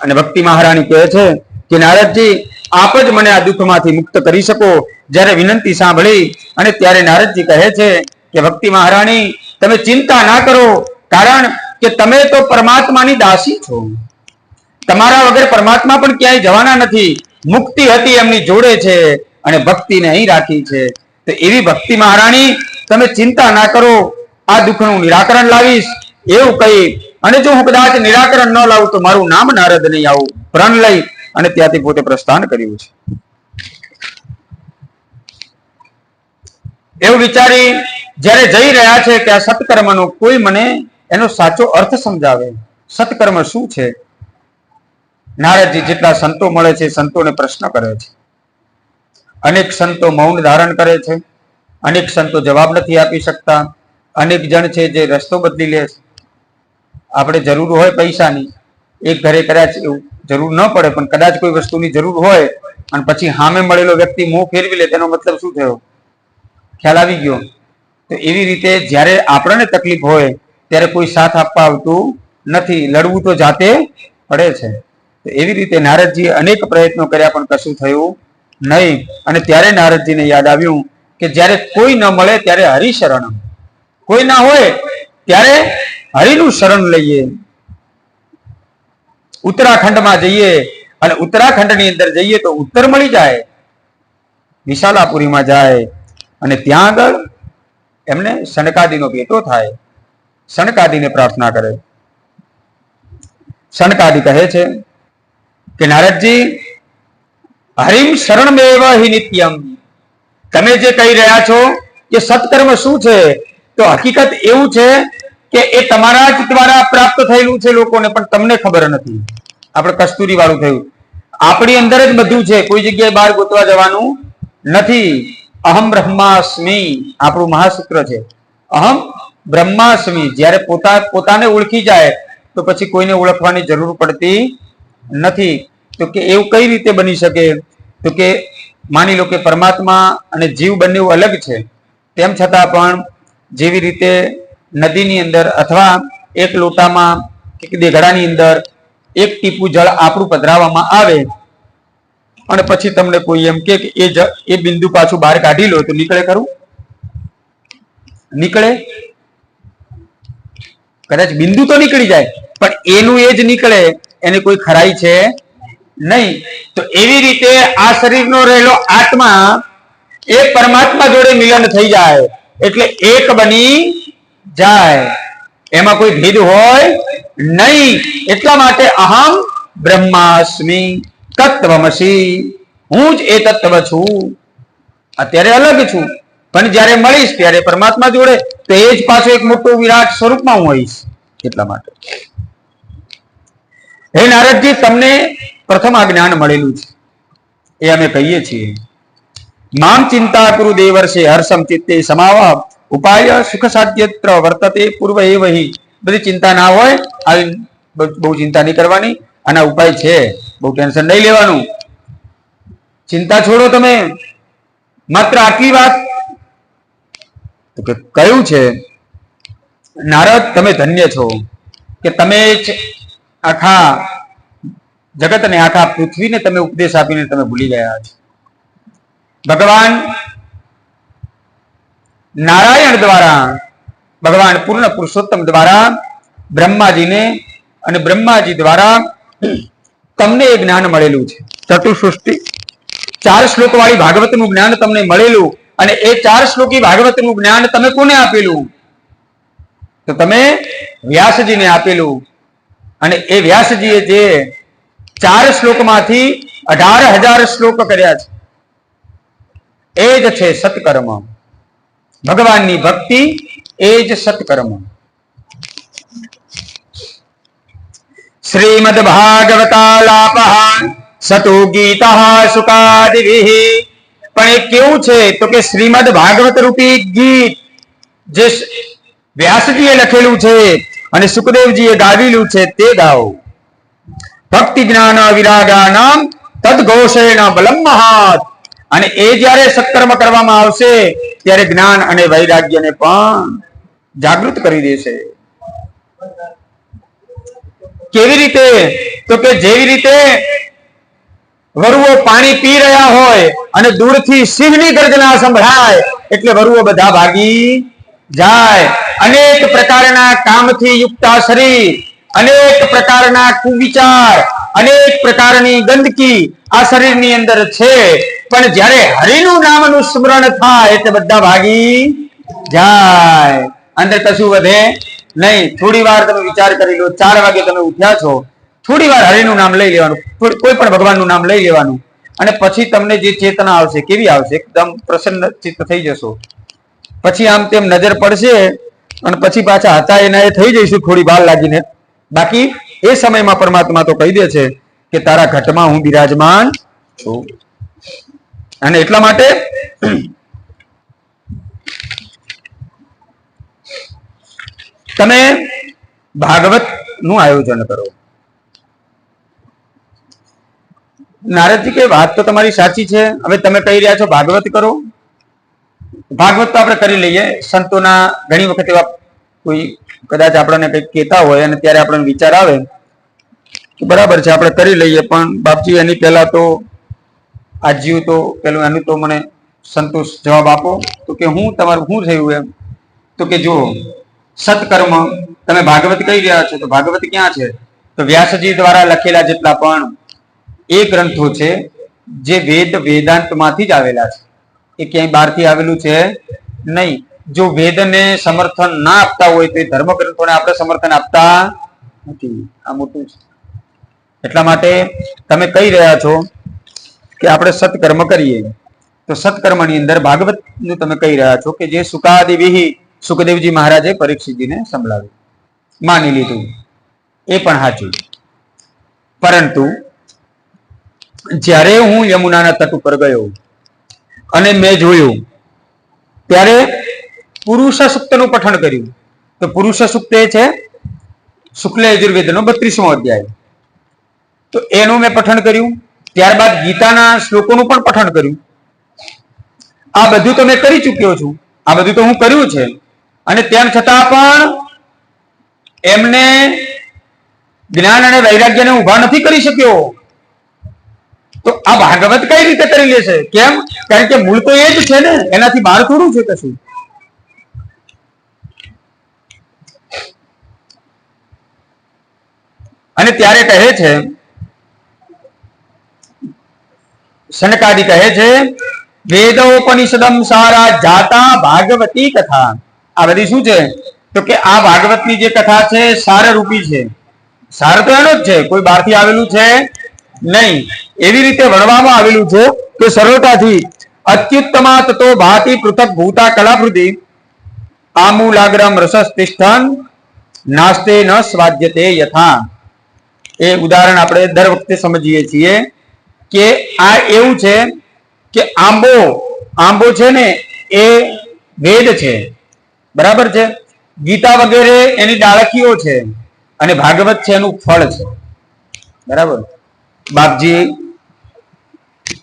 અને ભક્તિ મહારાણી કહે છે કે નારદજી આપ જ મને આ દુઃખમાંથી મુક્ત કરી શકો. જ્યારે વિનંતી સાંભળી અને ત્યારે નારદજી કહે છે કે ભક્તિ મહારાણી તમે ચિંતા ના કરો, કારણ કે તમે તો પરમાત્માની દાસી છો. તમારા વગર પરમાત્મા પણ ક્યાંય જવાના નથી. મુક્તિ હતી એમની જોડે છે અને ભક્તિને અહીં રાખી છે. તો એવી ભક્તિ મહારાણી તમે ચિંતા ના કરો, આ દુઃખનું નિરાકરણ લાવીશ એવું કહી. અને જો હું કદાચ નિરાકરણ ન લાવું તો મારું નામ નારદ નહીં, આવું પ્રણ લઈ અને ત્યાંથી પોતે પ્રસ્થાન કર્યું છે. એવું વિચારી જ્યારે જઈ રહ્યા છે કે આ સત્કર્મનો કોઈ મને એનો સાચો અર્થ સમજાવે, સત્કર્મ શું છે. નારદજી જેટલા સંતો મળે છે સંતોને પ્રશ્ન કરે છે. અનેક સંતો મૌન ધારણ કરે છે, અનેક સંતો જવાબ નથી આપી શકતા. અનેક જણ છે જે રસ્તો બદલી લે છે. આપણે જરૂર હોય પૈસાની, એક ઘરે કદાચ એવું જરૂર ન પડે પણ કદાચ કોઈ વસ્તુની જરૂર હોય અને પછી સામે મળેલો વ્યક્તિ મોં ફેરવી લે, તેનો મતલબ શું થયો? ખ્યાલ આવી ગયો? તો એવી રીતે જ્યારે આપણને તકલીફ હોય ત્યારે કોઈ સાથ આપવા આવતું નથી, લડવું તો જાતે પડે છે. તો એવી રીતે નારદજીએ અનેક પ્રયત્નો કર્યા પણ કશું થયું નહીં. અને ત્યારે નારદજીને યાદ આવ્યું કે જ્યારે કોઈ ન મળે ત્યારે હરિશરણ, કોઈ ના હોય ત્યારે હરિનું શરણ લઈએ. ઉત્તરાખંડમાં જઈએ અને ઉત્તરાખંડની અંદર જઈએ તો ઉત્તર મળી જાય. વિશાલાપુરીમાં જાય અને ત્યાં આગળ એમને સનકાદીનો ભેટો થાય. સનકાદીને પ્રાર્થના કરે. સનકાદી કહે છે કે નારદજી હરિમ શરણમેવ હિ નિત્યમ, તમે જે કહી રહ્યા છો કે સત્કર્મ શું છે, તો હકીકત એવું છે કે એ તમારા જ દ્વારા પ્રાપ્ત થયેલું છે લોકોને, પણ તમને ખબર નથી. આપણે કસ્તુરી વાળું થયું. આપણી અંદર જ બધું છે, કોઈ જગ્યાએ બહાર ગોતવા જવાનું નથી. અહમ બ્રહ્માસ્મિ આપણું મહાસૂત્ર છે. અહમ બ્રહ્માસ્મિ. જ્યારે પોતાને ઓળખી જાય તો પછી કોઈને ઓળખવાની જરૂર પડતી નથી. તો કે એવું કઈ રીતે બની શકે? તો કે માની લો કે પરમાત્મા અને જીવ બંને અલગ છે, તેમ છતાં પણ જેવી રીતે નદીની અંદર અથવા એક લોટામાં એક દેઘડાની અંદર એક ટીપું જળ આપણું પધરાવવામાં આવે અને પછી તમને કોઈ એમ કે એ બિંદુ પાછું બહાર કાઢી લો તો નીકળે ખરું? નીકળે? કદાચ બિંદુ તો નીકળી જાય પણ એનું એ જ નીકળે એની કોઈ ખરાઈ છે નહીં. તો એવી રીતે આ શરીરનો રહેલો આત્મા એ પરમાત્મા જોડે મિલન થઈ જાય એટલે એક બની જાય, એમાં કોઈ ભેદ હોય નહીં. એટલા માટે અહમ બ્રહ્માસ્મિ તત્વમસી, હું જ એ તત્વ છું. અત્યારે અલગ છું, પણ જ્યારે મળીશ ત્યારે પરમાત્મા જોડે તો એ જ પાછો એક મોટો વિરાટ સ્વરૂપમાં હું હોઈશ. એટલા માટે હે નારદજી, તમને પ્રથમ આ જ્ઞાન મળેલું છે એ અમે કહીએ છીએ. મામ ચિંતા કુરુ દેવર્ષે હર્ષમ ચિત્તે સમાવા ઉપાય સુખ સાધ્યત્ર વર્તતે પૂર્વ એ વહી. બધી ચિંતા ના હોય, આવી બહુ ચિંતા નહીં કરવાની. આના ઉપાય છે, બહુ ટેન્શન નહીં લેવાનું. ચિંતા છોડો તમે, માત્ર આટલી વાત તો કે કયું છે, નારદ તમે ધન્ય છો કે તમે આખા જગતને, આખા પૃથ્વીને તમે ઉપદેશ આપીને તમે ભૂલી ગયા છો. ભગવાન નારાયણ દ્વારા, ભગવાન પૂર્ણ પુરુષોત્તમ દ્વારા બ્રહ્માજીને અને બ્રહ્માજી દ્વારા તમને એ જ્ઞાન મળેલું છે. ચતુસૃષ્ટિ 4 શ્લોક વાળી ભાગવતનું જ્ઞાન તમને મળેલું, અને એ 4 શ્લોકી ભાગવતનું જ્ઞાન તમે કોને આપેલું? તો તમે વ્યાસજીને આપેલું. અને એ વ્યાસજીએ જે 4 શ્લોકમાંથી 18,000 શ્લોક કર્યા છે, એ જ છે સત્કર્મ. ભગવાનની ભક્તિ એ જ સત્કર્મ. શ્રીમદ ભાગવતાલાપઃ સતો ગીતા સુકાદિવિઃ. પણ એ કેવું છે તો કે શ્રીમદ ભાગવત રૂપી ગીત જે વ્યાસજીએ લખેલું છે અને સુખદેવજીએ ગાવેલું છે તે ગાઓ. ભક્તિ જ્ઞાન વિરાગાનામ તદ્ઘોષેણ બલમ મહાત. અને એ જ્યારે સત્કર્મ કરવામાં આવશે ત્યારે જ્ઞાન અને વૈરાગ્યને પણ જાગૃત કરી દેશે. કેવી રીતે? તો કે જેવી રીતે વરુઓ પાણી પી રહ્યા હોય અને દૂરથી સિંહની ગર્જના સંભળાય એટલે વરુઓ બધા ભાગી જાય. અનેક પ્રકારના કામથી યુક્ત શરીર, અનેક પ્રકારના કુવિચાર, અનેક પ્રકારની ગંદકી આ શરીરની અંદર છે, પણ જ્યારે હરિનું નામનું સ્મરણ થાય એટલે બધા ભાગી જાય. અંદર કશું વધે નહીં. થોડી વાર તમે વિચાર કરી લો, 4 વાગે તમે ઉઠ્યા છો, થોડી વાર હરિનું નામ લઈ લેવાનું, કોઈ પણ ભગવાનનું નામ લઈ લેવાનું, અને પછી તમને જે ચેતના આવશે, કેવી આવશે? એકદમ પ્રસન્ન ચિત્ત થઈ જશો. પછી આમ તેમ નજર પડશે અને પછી પાછા હતા એના એ થઈ જઈશું થોડી વાર લાગીને. બાકી એ સમયમાં પરમાત્મા તો કહી દે છે કે તારા ઘટમાં હું બિરાજમાન છું. અને એટલા માટે તમે ભાગવત નું આયોજન કરો. નારદજી કે વાત તો તમારી સાચી છે. હવે તમે કહી રહ્યા છો ભાગવત કરો. ભાગવત તો આપણે કરી લઈએ. સંતોના ઘણી વખત એવા કોઈ કદાચ આપણને કંઈક કહેતા હોય અને ત્યારે આપણને વિચાર આવે કે બરાબર છે આપણે કરી લઈએ, પણ બાપજી એની પહેલા તો આજીવ તો પેલું એનું તો મને સંતોષ જવાબ આપો. તો કે હું તમારું શું થયું એમ? તો કે જો સત્કર્મ તમે ભાગવત કહી રહ્યા છો, તો ભાગવત ક્યાં છે? તો વ્યાસજી દ્વારા લખેલા જેટલા પણ એ ગ્રંથો છે જે વેદ વેદાંતમાંથી જ આવેલા છે, એ ક્યાંય બહારથી આવેલું છે નહીં. જો વેદને સમર્થન ના આપતા હોય તો એ ધર્મ ગ્રંથોને આપણે સમર્થન આપતા નથી. આ મોટું છે. એટલા માટે તમે કહી રહ્યા છો કે આપણે સત્કર્મ કરીએ, તો સત્કર્મની અંદર ભાગવત નું તમે કહી રહ્યા છો કે જે સુકાદિવિહિ સુખદેવજી મહારાજે પરીક્ષિતજીને સંભળાવ્યું, માની લીધું, એ પણ સાચું. પરંતુ જ્યારે હું યમુનાના તટ ઉપર ગયો અને મેં જોયું ત્યારે પુરુષ સૂક્તનું પઠન કર્યું. તો પુરુષ સૂક્ત એ છે શુક્લ યજુર્વેદનો 32મો અધ્યાય. તો એનું મેં પઠન કર્યું. ત્યારબાદ ગીતાના શ્લોકોનું પણ પઠન કર્યું. આ બધું તો મેં કરી ચૂક્યો છું, આ બધું તો હું કર્યું છે, અને તેમ છતાં પણ એમને જ્ઞાન અને વૈરાગ્યને ઉભા નથી કરી શક્યો. તો આ ભાગવત કઈ રીતે કરી લેશે? કેમ? કારણ કે મૂળ તો એ જ છે ને, એનાથી બહાર થોડું છે કશું. અને અને ત્યારે કહે છે, સનકાદિ કહે છે, વેદોપનિષદમ સારા જાતા ભાગવતી કથા. આ બધી શું છે? તો કે આ ભાગવતની જે કથા છે સાર રૂપી છે. સાર તો એનો જ છે, કોઈ બહારથી આવેલું છે નહીં. એવી રીતે વણવામાં આવેલું છે કે સરળતાથી અત્યુત્તમા તતો ભાતિ પૃથક ભૂતા કલાકૃતિ આમૂલાગ્રમ રસસ્તિષ્ઠન નાસ્તે ન સ્વાદ્યતે યથા. એ ઉદાહરણ આપણે દર વખતે સમજીએ છીએ કે આ એવું છે કે આંબો છે ને એ વેદ છે, બરાબર છે. ગીતા વગેરે એની ડાળખીઓ છે અને ભાગવત છે એનું ફળ છે, બરાબર. બાપજી,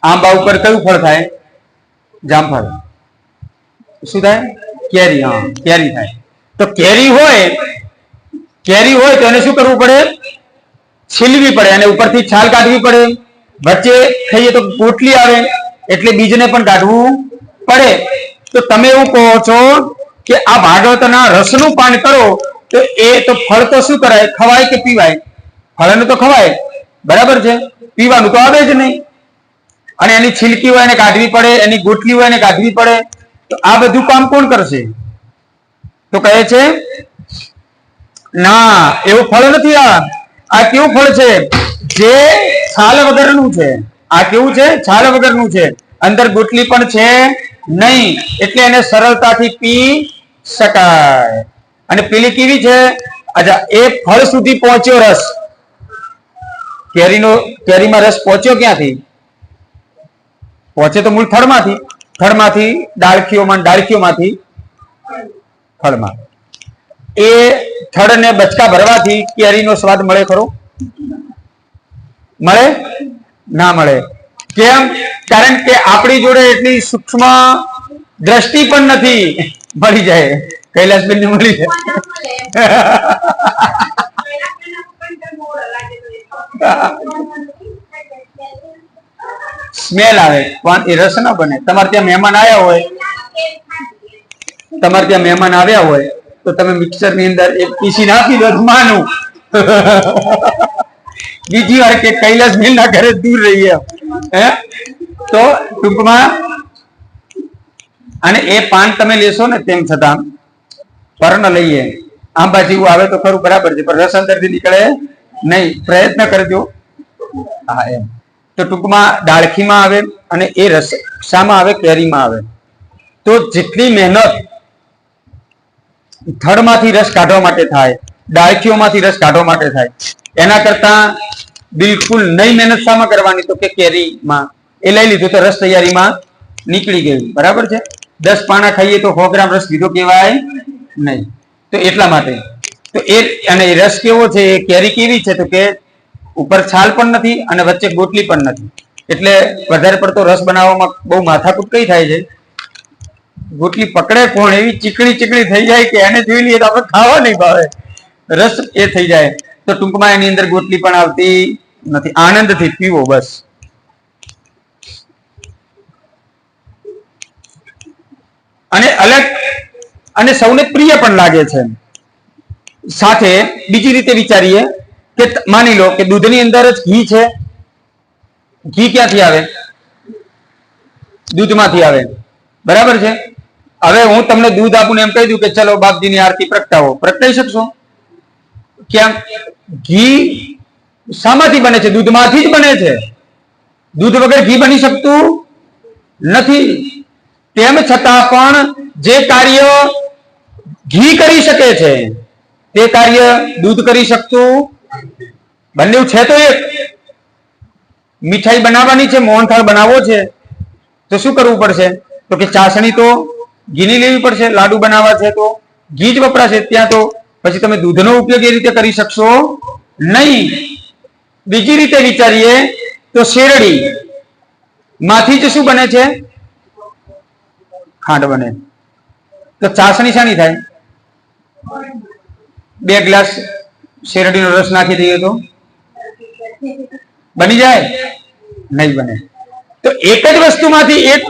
આંબા ઉપર કયું ફળ થાય? જામફળ. શું થાય? કેરી. હા, કેરી થાય. તો કેરી હોય તો એને શું કરવું પડે? છીલવી પડે અને ઉપરથી છાલ કાઢવી પડે. વચ્ચે ખાઈએ તો પોટલી આવે એટલે બીજને પણ કાઢવું પડે. તો તમે એવું કહો છો કે આ ભાગવતના રસનું પાન કરો તો એ તો ફળ તો શું કરાય? ખવાય કે પીવાય? ફળનું તો ખવાય, બરાબર છે. પીવાનું તો આવે જ નહીં. અને એની છીલકી હોય એને કાઢવી પડે, એની ગોટલી હોય એને કાઢવી પડે. તો આ બધું કામ કોણ કરશે? તો કહે છે ના, એવું ફળ નથી. આ કેવું ફળ છે? જે છાલ વગરનું છે. આ કેવું છે? છાલ વગરનું છે. અંદર ગોટલી પણ છે નહીં, એટલે એને સરળતાથી પી શકાય. અને પેલી કેવી છે? અચ્છા, એ ફળ સુધી પહોંચ્યો રસ. કેરીમાં રસ પહોંચ્યો ક્યાંથી? પહોંચે તો મૂળ થડમાંથી ડાળખીઓમાંથી ફળમાં. એ થડને બચકા ભરવાથી કેરીનો સ્વાદ મળે ખરો? મળે? ના મળે. કેમ? કારણ કે આપણી જોડે એટલી સૂક્ષ્મ દ્રષ્ટિ પણ નથી. મળી જાય, કૈલાસબેન ને મળી જાય. સ્મેલ આવે પણ એ રસ ના બને. તમારે ત્યાં મહેમાન આવ્યા હોય તો તમે મિક્સર ની અંદર એક પીસી નાખી દો, માનું. બીજી વાર કે કૈલાસબેન ના ઘરે દૂર રહીએ તો ટૂંકમાં. અને એ પાન તમે લેશો ને તેમ છતાં પર્ણ લઈએ આંબા જેવું આવે તો ખરું, બરાબર છે, પણ રસ અંદરથી નીકળે નહીં. પ્રયત્ન કરજો. હા, એમ. તો ટૂંકમાં ડાળખીમાં આવે અને એ રસ શામાં આવે? કેરીમાં આવે. તો જેટલી મહેનત થડમાંથી રસ કાઢવા માટે થાય, ડાળખીઓમાંથી રસ કાઢવા માટે થાય, એના કરતા બિલકુલ નહીં મહેનત શામાં કરવાની? તો કે કેરીમાં. એ લઈ લીધું તો રસ તૈયારીમાં નીકળી ગયું, બરાબર છે. 10 પાના ખાઈએ તો 100 ગ્રામ રસ લીધો કહેવાય નહીં. તો એટલા માટે તો અને રસ કેવો છે? કેરી કેવી છે? તો કે ઉપર છાલ પણ નથી અને વચ્ચે ગોટલી પણ નથી. એટલે વધારે પડતો રસ બનાવવામાં બહુ માથાકૂટ કઈ થાય છે? ગોટલી પકડે કોણ? એવી ચીકણી થઈ જાય કે એને જોઈ લઈએ તો આપણે ખાવા નહીં ભાવે. રસ એ થઈ જાય. તો ટૂંકમાં એની અંદર ગોટલી પણ આવતી નથી. આનંદથી પીવો બસ. અને અલગ અને સૌને પ્રિય પણ લાગે છે. સાથે બીજી રીતે વિચારીએ કે માની લો કે દૂધની અંદર જ ઘી છે. ઘી ક્યાંથી આવે? દૂધમાંથી આવે, બરાબર છે. હવે હું તમને દૂધ આપું ને એમ કહી દઉં કે ચલો બાપજીની આરતી પ્રગટાવો, પ્રગટાઈ શકશો? કેમ? ઘી શામાંથી બને છે? દૂધમાંથી જ બને છે. દૂધ વગર ઘી બની શકતું નથી. તેમ છતાં પણ જે કાર્ય ઘી કરી શકે છે તે કાર્ય દૂધ કરી શકતું. બંને છે તો એક. મીઠાઈ બનાવવાની છે, મોહનથાળ બનાવવો છે તો શું કરવું પડશે? તો કે ચાસણી તો ઘીની લેવી પડશે. લાડુ બનાવવા છે તો ઘી જ વપરાશે. ત્યાં તો પછી તમે દૂધનો ઉપયોગ એ રીતે કરી શકશો નહીં. બીજી રીતે વિચારીએ તો શેરડી માંથી જ શું બને છે? ખાંડ બને. તો ચાસણી શાની થાય? 2 ગ્લાસ શેરડીનો રસ નાખી દઈએ તો બની જાય? નહીં બને. તો એક જ વસ્તુમાંથી એક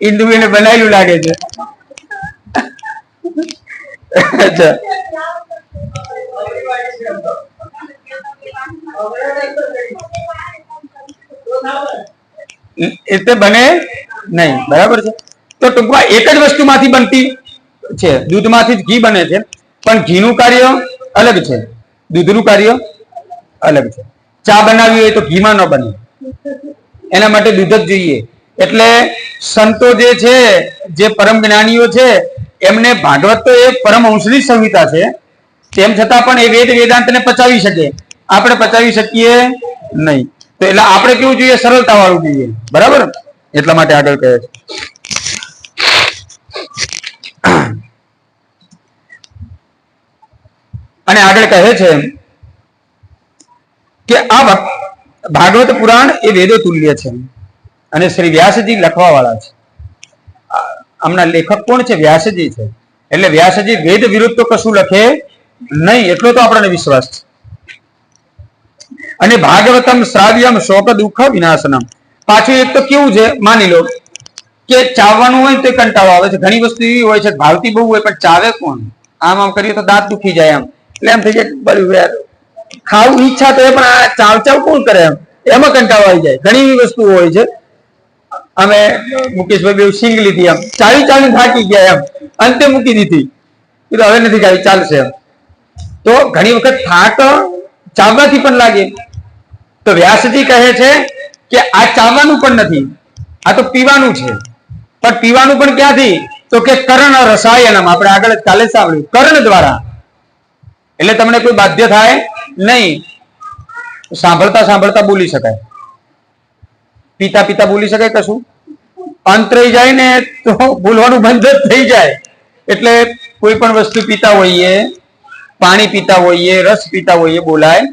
ઇન્દુને બનાવેલું લાગે છે. અચ્છા એટલે બને નહીં, બરાબર છે. તો ટૂંકમાં એક જ વસ્તુમાંથી બનતી છે, દૂધમાંથી જ ઘી બને છે, પણ ઘીનું કાર્ય અલગ છે, દૂધનું કાર્ય અલગ છે. ચા બનાવી હોય તો ઘીમાં ન બને, એના માટે દૂધ જ જોઈએ. એટલે સંતો જે છે, જે પરમ જ્ઞાનીઓ છે, એમને ભાગવત તો એ પરમહંસની સંહિતા છે, તેમ છતાં પણ એ વેદ વેદાંતને પચાવી શકે, આપણે પચાવી શકીએ નહીં. તો એટલે આપણે કેવું જોઈએ, સરળતા વાળું જોઈએ, બરાબર. એટલા માટે આગળ કહે છે. અને આગળ કહે છે કે આ ભાગવત પુરાણ એ વેદો તુલ્ય છે અને શ્રી વ્યાસજી લખવા વાળા છે. આમના લેખક કોણ છે? વ્યાસજી છે. એટલે વ્યાસજી વેદ વિરુદ્ધ તો કશું લખે નહીં, એટલો તો આપણને વિશ્વાસ છે. અને ભાગવતમ શ્રાવ્યમ શોક દુઃખ વિનાશનમ. પાછું એક તો કેવું છે, માની લો કે ચાવવાનું હોય તો કંટાળો આવે છે. ઘણી વસ્તુ એવી હોય છે ભાવતી બહુ હોય પણ ચાવે કોણ? આમ આમ કરીએ તો દાંત દુખી જાય, એમ એટલે એમ થઈ જાય ખાવું ઈચ્છા તો પણ આ ચાવ ચાવ કોણ કરે, એમાં કંટાળો આવી જાય. ઘણી એવી વસ્તુઓ હોય છે. અમે મુકેશભાઈ બેવ સિંગ લીધી, એમ ચાલી થાકી ગયા, એમ અંતે મૂકી દીધી, હવે નથી ચાલી, ચાલશે એમ. તો ઘણી વખત થાક ચાવવાથી પણ લાગે. તો વ્યાસજી કહે છે કે આ ચાવવાનું પણ નથી, આ તો પીવાનું છે. પણ પીવાનું પણ ક્યાંથી? તો કે કર્ણ રસાયણમ. આપણે આગળ કાલે સાંભળ્યું, કર્ણ દ્વારા. એટલે તમને કોઈ બાધ્ય થાય નહીં, સાંભળતા સાંભળતા બોલી શકાય, પીતા પીતા બોલી શકાય, કશું અંત રહી જાય ને તો બોલવાનું બંધ જ થઈ જાય. એટલે કોઈ પણ વસ્તુ પીતા હોઈએ, પાણી પીતા હોઈએ, રસ પીતા હોઈએ, બોલાય.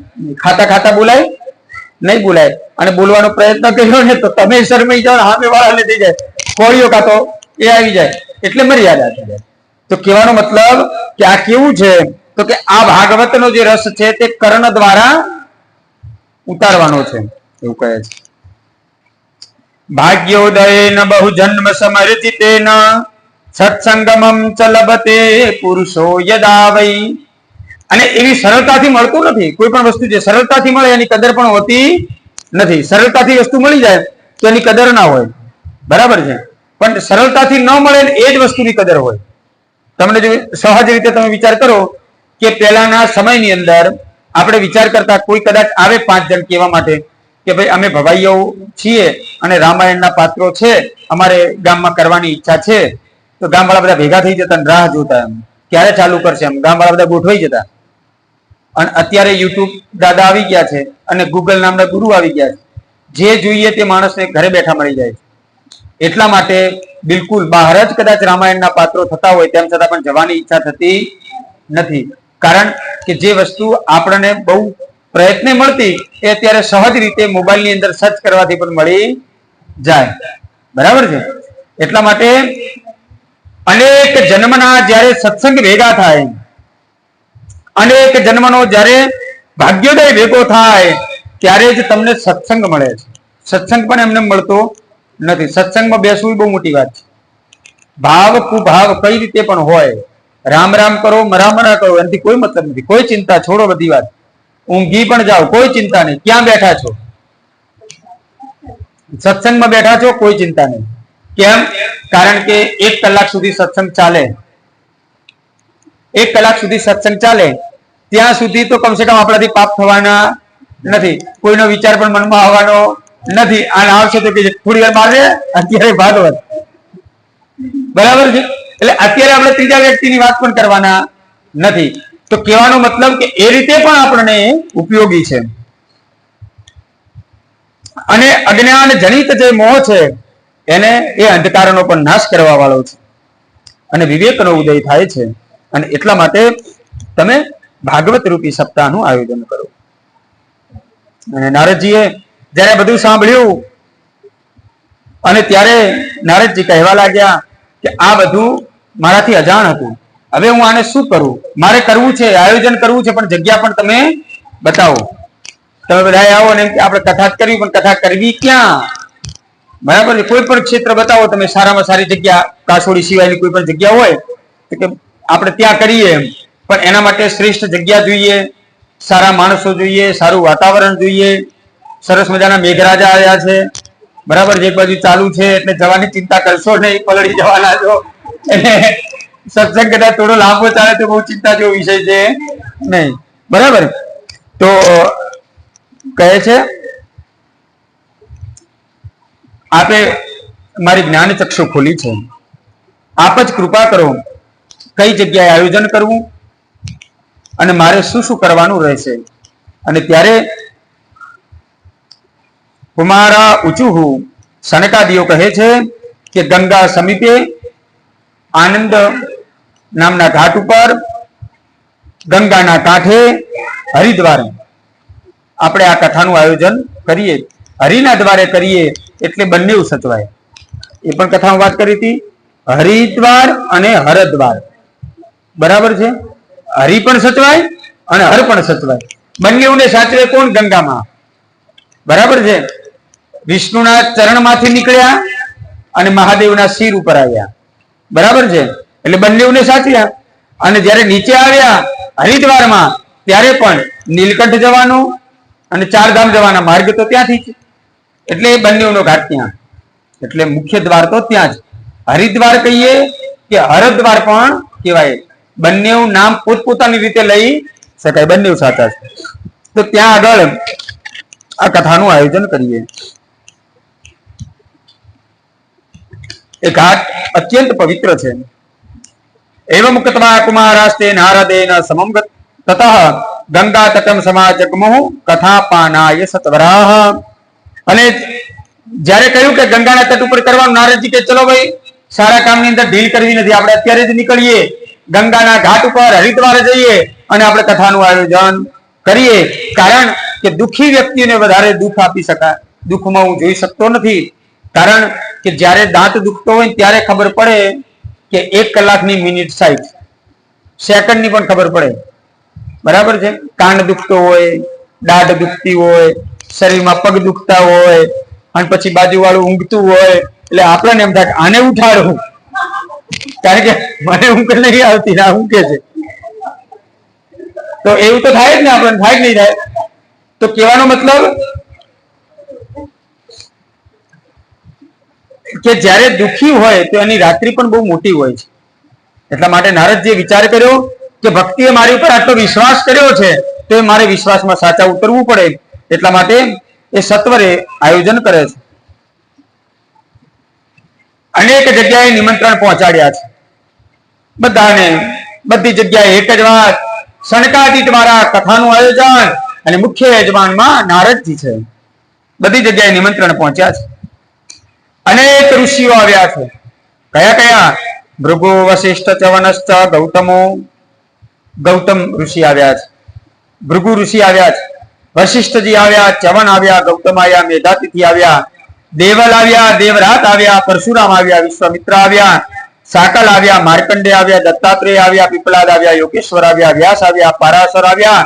ખાતા ખાતા બોલાય નહીં, બોલાય. અને બોલવાનો પ્રયત્ન કર્યો ને તો તમે શરમાઈ જાઓ, સામે વાળાને થઈ જાય કોળીઓ, કાતો એ આવી જાય, એટલે મર્યાદા થઈ જાય. તો કહેવાનો મતલબ કે આ કેવું છે, તો કે આ ભાગવતનો જે રસ છે તે કર્ણ દ્વારા ઉતારવાનો છે, એવું કહે છે. ભાગ્યોદયેન બહુ જન્મ સમર્જિતેન સત્સંગમમ ચ લભતે પુરુષો યદા વૈ. અને એવી સરળતાથી મળતું નથી. કોઈ પણ વસ્તુ જે સરળતાથી મળે એની કદર પણ હોતી નથી. સરળતાથી વસ્તુ મળી જાય તો એની કદર ના હોય, બરાબર છે. પણ સરળતાથી ન મળે એ જ વસ્તુની કદર હોય. તમને જો સહજ રીતે તમે વિચાર કરો કે પહેલાના સમયની અંદર આપણે વિચાર કરતા, કોઈ કદાચ આવે 5 જણ કહેવા માટે કે ભાઈ અમે ભવાઈઓ છીએ અને રામાયણના પાત્રો છે, અમારે ગામમાં કરવાની ઈચ્છા છે, તો ગામવાળા બધા ભેગા થઈ જતા, રાહ જોતા, એમ ક્યારે ચાલુ કરશે, એમ ગામવાળા બધા ગોઠવાઈ જતા. અને અત્યારે યુટ્યુબ દાદા આવી ગયા છે અને ગૂગલ નામના ગુરુ આવી ગયા છે, જે જોઈએ તે માણસને ઘરે બેઠા મળી જાય છે. એટલા માટે બિલકુલ બહાર જ કદાચ રામાયણના પાત્રો થતા હોય તેમ છતાં પણ જવાની ઈચ્છા થતી નથી. કારણ કે જે વસ્તુ આપણને બહુ પ્રયત્ને મળતી એ અત્યારે સહજ રીતે મોબાઈલની અંદર સર્ચ કરવાથી પણ મળી જાય, બરાબર છે. એટલા માટે અનેક જન્મના જ્યારે સત્સંગ ભેગા થાય, અનેક જન્મનો જ્યારે ભાગ્યોદય ભેગો થાય, ત્યારે જ તમને સત્સંગ મળે છે. સત્સંગ પણ એમને મળતો નથી. સત્સંગમાં બેસવું બહુ મોટી વાત છે. ભાવ કુભાવ કઈ રીતે પણ હોય, રામ રામ કરો, મરામ ના કરો, એનાથી કોઈ મતલબ નથી. કોઈ ચિંતા છોડો, બધી વાત. ઊંઘી પણ જાઓ, કોઈ ચિંતા નહીં. ક્યાં બેઠા છો? સત્સંગમાં બેઠા છો, કોઈ ચિંતા નહીં. કેમ? કારણ કે 1 કલાક સુધી સત્સંગ ચાલે. 1 કલાક સુધી સત્સંગ ચાલે ત્યાં સુધી તો કમસે કમ આપણાથી પાપ થવાના નથી, કોઈનો વિચાર પણ મનમાં આવવાનો નથી. અને આવશે તો કે થોડી વાર મારે અત્યારે ભાગવત, બરાબર છે. એટલે અત્યારે આપણે ત્રીજા વ્યક્તિની વાત પણ કરવાના નથી. તો કહેવાનો મતલબ કે એ રીતે પણ આપણને ઉપયોગી છે. અને અજ્ઞાન જનિત જે મોહ છે એને એ અંધકારનો પણ નાશ કરવા વાળો છે અને વિવેકનો ઉદય થાય છે. અને એટલા માટે તમે ભાગવત રૂપી સપ્તાહનું આયોજન કરો. અને નારદજીએ જ્યારે બધું સાંભળ્યું અને ત્યારે નારદજી કહેવા લાગ્યા કે આ બધું મારાથી અજાણ હતું, હવે હું આને શું કરું? મારે કરવું છે, આયોજન કરવું છે, પણ જગ્યા પણ તમે બતાવો. તમે બધા આવો ને આપણે કથા કરવી, પણ કથા કરવી ક્યાં? બરાબર છે. કોઈ પણ ક્ષેત્ર બતાવો તમે, સારામાં સારી જગ્યા, કાસોડી સિવાયની કોઈ પણ જગ્યા હોય તો કે આપણે ત્યાં કરીએ, પણ એના માટે શ્રેષ્ઠ જગ્યા જોઈએ, સારા માણસો જોઈએ, સારું વાતાવરણ જોઈએ. સરસ મજાના મેઘરાજા આવ્યા છે, બરાબર, જે બાજુ ચાલુ છે એટલે જવાની ચિંતા કરશો નહીં, પલળી જવાના છો. એટલે સત્સંગ કદાચ થોડો લાંબો ચાલે તો બહુ ચિંતા જેવો વિષય છે નહીં, બરાબર. તો કહે છે આપે મારી જ્ઞાન ચક્ષુ ખોલી છે, આપ જ કૃપા કરો, કઈ જગ્યાએ આયોજન કરવું અને મારે શું શું કરવાનું રહેશે. અને ત્યારે કુમારા ઉચુહુ સનકાદિઓ કહે છે કે ગંગા સમીપે આનંદ નામના ઘાટ ઉપર, ગંગાના કાંઠે, હરિદ્વાર આપણે આ કથાનું આયોજન કરીએ. હરિના દ્વારે કરીએ એટલે બંને સચવાય. એ પણ કથામાં વાત કરી હતી, હરિદ્વાર અને હરદ્વાર, બરાબર છે. હરિ પણ સચવાય અને હર પણ સચવાય. બંનેને સાચવે કોણ? ગંગામાં, બરાબર છે. વિષ્ણુના ચરણમાંથી નીકળ્યા અને મહાદેવના શિર ઉપર આવ્યા, બરાબર છે. એટલે બંનેને સાચવ્યા. અને જ્યારે નીચે આવ્યા હરિદ્વારમાં ત્યારે પણ નીલકંઠ જવાનું અને ચારધામ જવાના માર્ગ તો ત્યાંથી જ, એટલે બંનેનો ઘાટ ત્યાં. એટલે મુખ્ય દ્વાર તો ત્યાં જ. હરિદ્વાર કહીએ કે હરદ્વાર પણ કહેવાય. બંનેનું નામ પોતપોતાની રીતે લઈ શકાય, બંને સાચા છે. તો ત્યાં આગળ આ કથાનું આયોજન કરીએ. એ ઘાટ અત્યંત પવિત્ર છે. એવમ કૃત્વા કુમારાસ્તે નારદેન સમમ તતઃ ગંગા તટમ સમાજગમુઃ કથાપાનાય સત્વરાહ. અને જ્યારે કહ્યું કે ગંગાના તટ ઉપર કરવાનું, નારદજી કે ચલો ભાઈ, સારા કામની અંદર ઢીલ કરવી નથી, આપણે અત્યારે જ નીકળીએ, ગંગાના ઘાટ ઉપર હરિદ્વાર જઈએ અને આપણે કથાનું આયોજન કરીએ. કારણ કે દુઃખી વ્યક્તિને વધારે દુઃખ આપી શકાય, દુઃખમાં હું જોઈ શકતો નથી. કારણ કે જ્યારે દાંત દુખતો હોય ત્યારે ખબર પડે કે 1 કલાકની મિનિટ 60 સેકન્ડની પણ ખબર પડે, બરાબર છે. કાન દુખતો હોય, દાઢ દુખતી હોય, શરીરમાં પગ દુખતા હોય અને પછી બાજુવાળું ઊંઘતું હોય, એટલે આપણને એમ થાય આને ઉઠાડવું, કારણ કે મને ઊંઘ નહીં આવતી, ના ઊંઘે છે. તો એવું તો થાય જ ને, આપણને થાય જ નહીં થાય. તો કહેવાનો મતલબ કે જ્યારે દુઃખી હોય તો એની રાત્રિ પણ બહુ મોટી હોય છે. એટલા માટે નારદજીએ વિચાર કર્યો કે ભક્તિએ મારી ઉપર આટલો વિશ્વાસ કર્યો છે તો એ મારે વિશ્વાસમાં સાચા ઉતરવું પડે. એટલા માટે એ સત્વરે આયોજન કરે છે. અનેક જગ્યાએ નિમંત્રણ પહોંચાડ્યા છે બધાને, બધી જગ્યાએ એક જ વાત, સનકાદિ દ્વારા કથાનું આયોજન અને મુખ્ય યજમાનમાં નારદજી છે. બધી જગ્યાએ નિમંત્રણ પહોંચ્યા છે. અનેક ઋષિઓ આવ્યા છે. કયા કયા? ભૃગુ, વશિષ્ઠ, ચ્યવનશ્ચ, ગૌતમો. ગૌતમ ઋષિ આવ્યા છે, ભૃગુ ઋષિ આવ્યા છે, વશિષ્ઠજી આવ્યા, ચ્યવન આવ્યા, ગૌતમ આવ્યા, મેધાતિથિ આવ્યા, દેવલ આવ્યા, દેવરાત આવ્યા, પરશુરામ આવ્યા, વિશ્વામિત્ર આવ્યા, સાકલ આવ્યા, માર્કંડે આવ્યા, દત્તાત્રેય આવ્યા, પીપલાદ આવ્યા, યોગેશ્વર આવ્યા, વ્યાસ આવ્યા, પારાશર આવ્યા,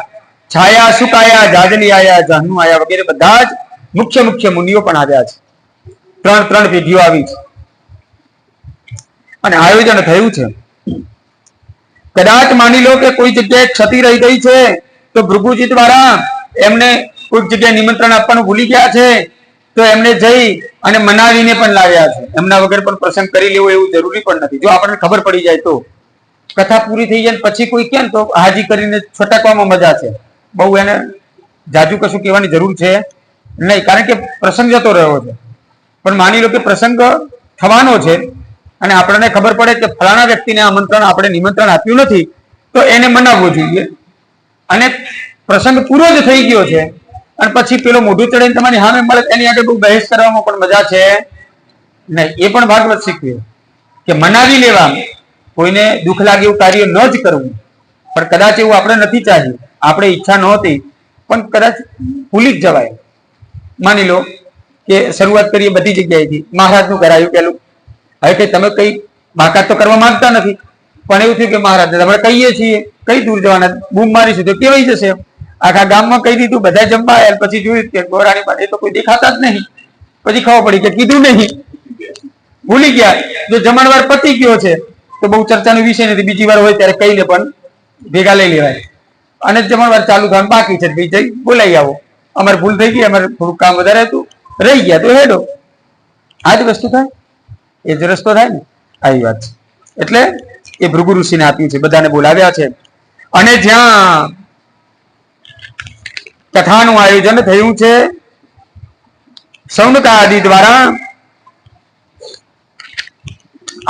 છાયા, સુકાયા, જાજલી આવ્યા, જહ્નુ આવ્યા, વગેરે બધા જ મુખ્ય મુખ્ય મુનિઓ પણ આવ્યા છે. 3 પેઢીઓ આવી છે અને આયોજન થયું છે. કદાચ માની લો કે કોઈ જગ્યાએ ક્ષતિ રહી ગઈ છે તો ભૃગુજી દ્વારા એમને કોઈક જગ્યાએ નિમંત્રણ આપવાનું ભૂલી ગયા છે તો એમને જઈ અને મનાવીને પણ લાવ્યા છે. એમના વગર પણ પ્રસંગ કરી લેવો એવું જરૂરી પણ નથી. જો આપણને ખબર પડી જાય તો, કથા પૂરી થઈ જાય પછી કોઈ કે તો હાજી કરીને છટકવામાં મજા છે, બહુ એને જાજુ કશું કહેવાની જરૂર છે નહીં, કારણ કે પ્રસંગ જતો રહ્યો છે. પણ માની લો કે પ્રસંગ થવાનો છે અને આપણને ખબર પડે કે ફલાણા વ્યક્તિને આમંત્રણ આપણે નિમંત્રણ આપ્યું નથી તો એને મનાવવું જોઈએ. અને પ્રસંગ પૂરો જ થઈ ગયો છે અને પછી પેલો મોઢું ચડીને તમારી સામે મળે એની આગળ બહુ બહેસ કરવામાં પણ મજા છે નહીં. એ પણ ભાગવત શીખવે કે મનાવી લેવા, કોઈને દુઃખ લાગે એવું કાર્ય ન જ કરવું. પણ કદાચ એવું આપણે નથી ચાહ્યું, આપણે ઈચ્છા નહોતી પણ કદાચ ભૂલી જ જવાય. માની લો કે શરૂઆત કરીએ બધી જગ્યાએથી, મહારાજનું કરાયું પેલું. હવે કઈ તમે કઈ બાકાત તો કરવા માંગતા નથી પણ એવું થયું કે મહારાજ આપણે કહીએ છીએ, કઈ દૂર જવાના, બૂમ મારીશું તો કેવાઈ જશે. આખા ગામમાં કહી દીધું, બધા જમવા આવ્યા, પછી જોયું કે ગોરાણી પાસે તો કોઈ દેખાતા જ નહીં. પછી ખબર પડી કે કીધું નહીં, ભૂલી ગયા. જો જમણવાર પતી ગયો છે તો બહુ ચર્ચાનો વિષય નથી, બીજી વાર હોય ત્યારે કહીને પણ ભેગા લઈ લેવાય. અને જમણવાર ચાલુ થવાનું બાકી છે, ભાઈ જઈ બોલાવી આવો, અમારે ભૂલ થઈ ગઈ, અમારે થોડું કામ વધારે હતું, રહી ગયા તો હેડો. આ જ વસ્તુ થાય, એ જ રસ્તો થાય ને, આવી વાત છે. એટલે એ ભૃગુ ઋષિને આપ્યું છે, બધાને બોલાવ્યા છે. અને જ્યાં કથાનું આયોજન થયું છે સૌનકા આદિ દ્વારા,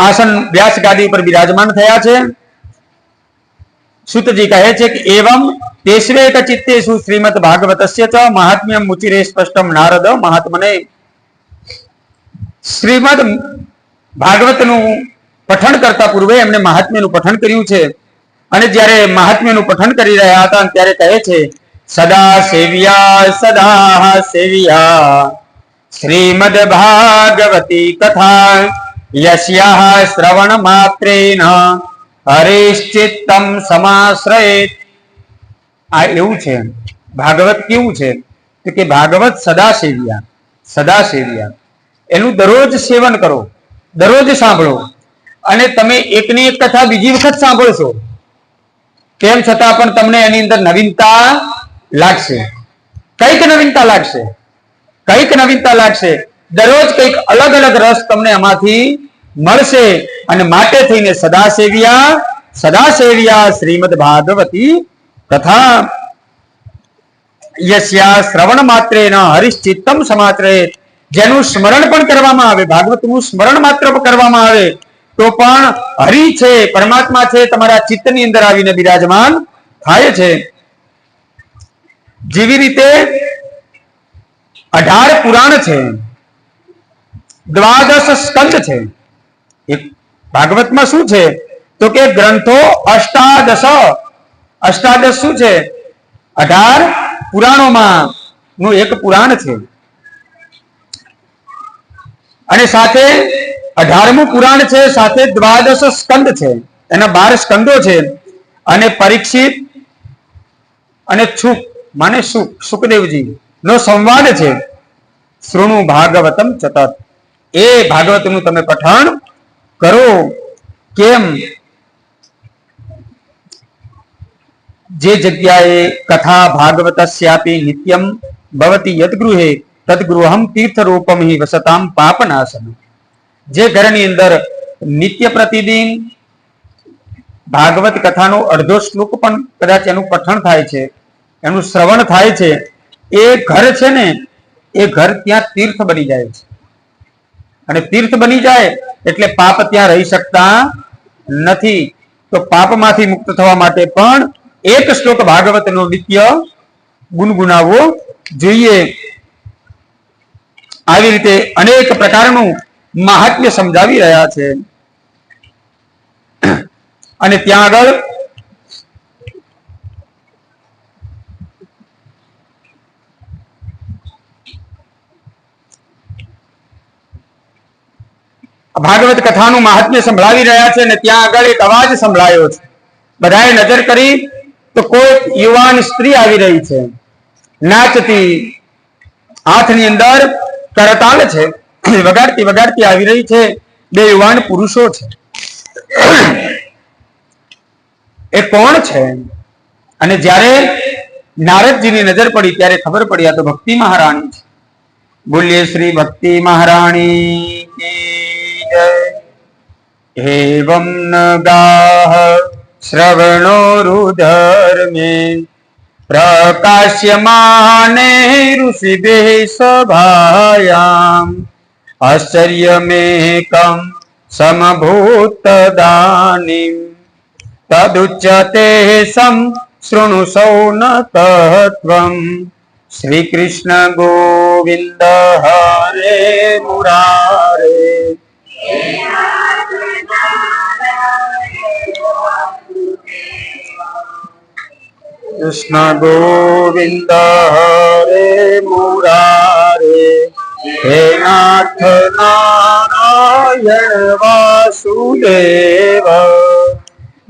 આસન વ્યાસ ગાદી પર બિરાજમાન થયા છે. સુતજી કહે છે કે એવમ તેસ્વેક ચિત્તેષુ શ્રીમદ ભાગવતસ્ય ચ મહાત્મ્યમ મુચિરે સ્પષ્ટમ નારદ મહાત્મને. શ્રીમદ ભાગવતનું પઠન કરતા પૂર્વે એમને મહાત્મ્યનું પઠન કર્યું છે. અને જ્યારે મહાત્મ્યનું પઠન કરી રહ્યા હતા ત્યારે કહે છે સદા સેવ્યા શ્રીમદ ભાગવતી કથા યસ્યાહ શ્રવણ માત્રેન હરિશ્ચિત્તમ સમાશ્રયેત. આ એવું છે ભાગવત. કેવું છે તો કે ભાગવત સદા સેવ્યા, એનું દરરોજ સેવન કરો, દરરોજ સાંભળો. અને તમે એકની એક કથા બીજી વખત સાંભળશો તેમ છતાં પણ તમને એની અંદર નવીનતા લાગશે, કઈક નવીનતા લાગશે. દરરોજ કઈક અલગ અલગ રસ તમને એમાંથી મળશે. અને માટે થઈને સદા સેવ્યા શ્રીમદ ભાગવતી તથા યસ્યા શ્રવણ માત્રેન હરિશ્ચિત્તમ સમાત્રેત. જેનું સ્મરણ પણ કરવામાં આવે, ભાગવતનું સ્મરણ માત્ર કરવામાં આવે તો પણ હરિ છે, પરમાત્મા છે, તમારા ચિત્તની અંદર આવીને બિરાજમાન થાય છે. જેવી રીતે 18 પુરાણ છે, 12 સ્કંદ છે. એક ભાગવતમાં શું છે તો કે ગ્રંથો 18 શું છે? 18 પુરાણોમાં નું એક પુરાણ છે. અને સાથે 18મું પુરાણ છે, સાથે 12 સ્કંદ છે, એના 12 સ્કંદો છે. અને પરીક્ષિત અને સુખદેવજી નો સંવાદ છે. શૃણુ ભાગવતમ સતત, એ ભાગવતનું તમે પઠન કરો. કેમ? જે જગ્યાએ કથા ભાગવતસ્યાપી નિત્યમ ભવતી યદ્ગૃહે તદ્ગૃહમ તીર્થરૂપમ હિ વસતામ પાપનાશનમ. જે ઘરની અંદર નિત્ય પ્રતિદિન ભાગવત કથાનો અડધો શ્લોક પણ કદાચ એનું પઠન થાય છે, એનું શ્રવણ થાય છે, એ ઘર છે ને, એ ઘર ત્યાં તીર્થ બની જાય છે. અને તીર્થ બની જાય એટલે પાપ ત્યાં રહી શકતા નથી. તો પાપમાંથી મુક્ત થવા માટે પણ એક શ્લોક ભાગવતનો નિત્ય ગુનગુનાવવો જોઈએ. આવી રીતે અનેક પ્રકારનું મહાત્મ્ય સમજાવી રહ્યા છે. અને ત્યાં આગળ ભાગવત કથાનું મહાત્મ્ય સંભળાવી રહ્યા છે. અને ત્યાં આગળ એક અવાજ સંભળાયો છે. બધાએ નજર કરી તો કોઈ યુવાન સ્ત્રી આવી રહી છે, નાચતી, હાથની અંદર કરતાલ છે, વગાડતી આવી રહી છે. 2 યુવાન પુરુષો છે. એ કોણ છે? અને જ્યારે નારદજીની નજર પડી ત્યારે ખબર પડી આ તો ભક્તિ મહારાણી છે. બોલીએ શ્રી ભક્તિ મહારાણી કી જય. એવમ નગાહ શ્રવણો રુધર્મે પ્રકાશ્યમાને ઋષિભિઃ સભાયામ આશ્ચર્યમેકં સમભૂતદાનિમ તદુચ્યતે સમ શૃણુ સૌનતત્વમ. શ્રી કૃષ્ણ ગોવિંદ હરે મુરારે. કૃષ્ણ ગોવિંદ હરે મુરારે. હે નાથ નારાયણ વાસુદેવ.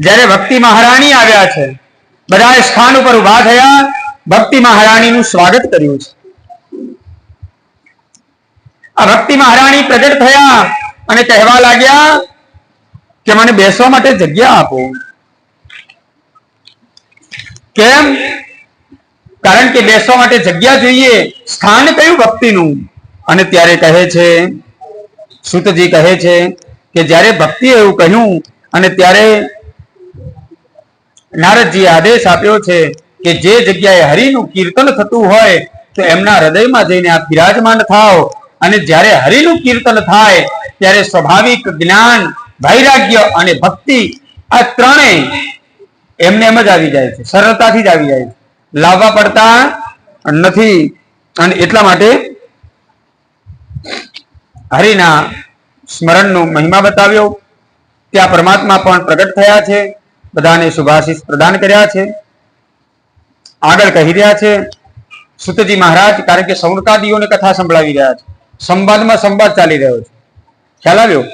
જ્યારે ભક્તિ મહારાણી આવ્યા છે, બધા સ્થાન ઉપર ઉભા થયા, ભક્તિ મહારાણીનું સ્વાગત કર્યું છે. આ ભક્તિ મહારાણી પ્રગટ થયા અને કહેવા લાગ્યા કે મને બેસવા માટે જગ્યા આપો. કેમ? કારણ કે બેસવા માટે જગ્યા જોઈએ, સ્થાન કયું ભક્તિનું. અને ત્યારે કહે છે, સૂતજી કહે છે કે જ્યારે ભક્તિએ એવું કહ્યું અને ત્યારે નારદજીએ આદેશ આપ્યો છે કે જે જગ્યાએ હરિનું કીર્તન થતું હોય તો એમના હૃદયમાં જઈને આપ બિરાજમાન થાઓ. અને જ્યારે હરિનું કીર્તન થાય ત્યારે સ્વાભાવિક જ્ઞાન, વૈરાગ્ય અને ભક્તિ આ ત્રણેય એમને એમ જ આવી જાય છે, સરળતાથી જ આવી જાય છે, લાવવા પડતા નથી. અને એટલા માટે હરિના સ્મરણનો મહિમા બતાવ્યો. ત્યાં પરમાત્મા પણ પ્રગટ થયા છે, બધાને શુભાશીષ પ્રદાન કર્યા છે. આગળ કહી રહ્યા છે સૂતજી મહારાજ, કારણ કે સૌનકાદીઓને કથા સંભળાવી રહ્યા છે, સંવાદમાં સંવાદ ચાલી રહ્યો છે. ખ્યાલ આવ્યો?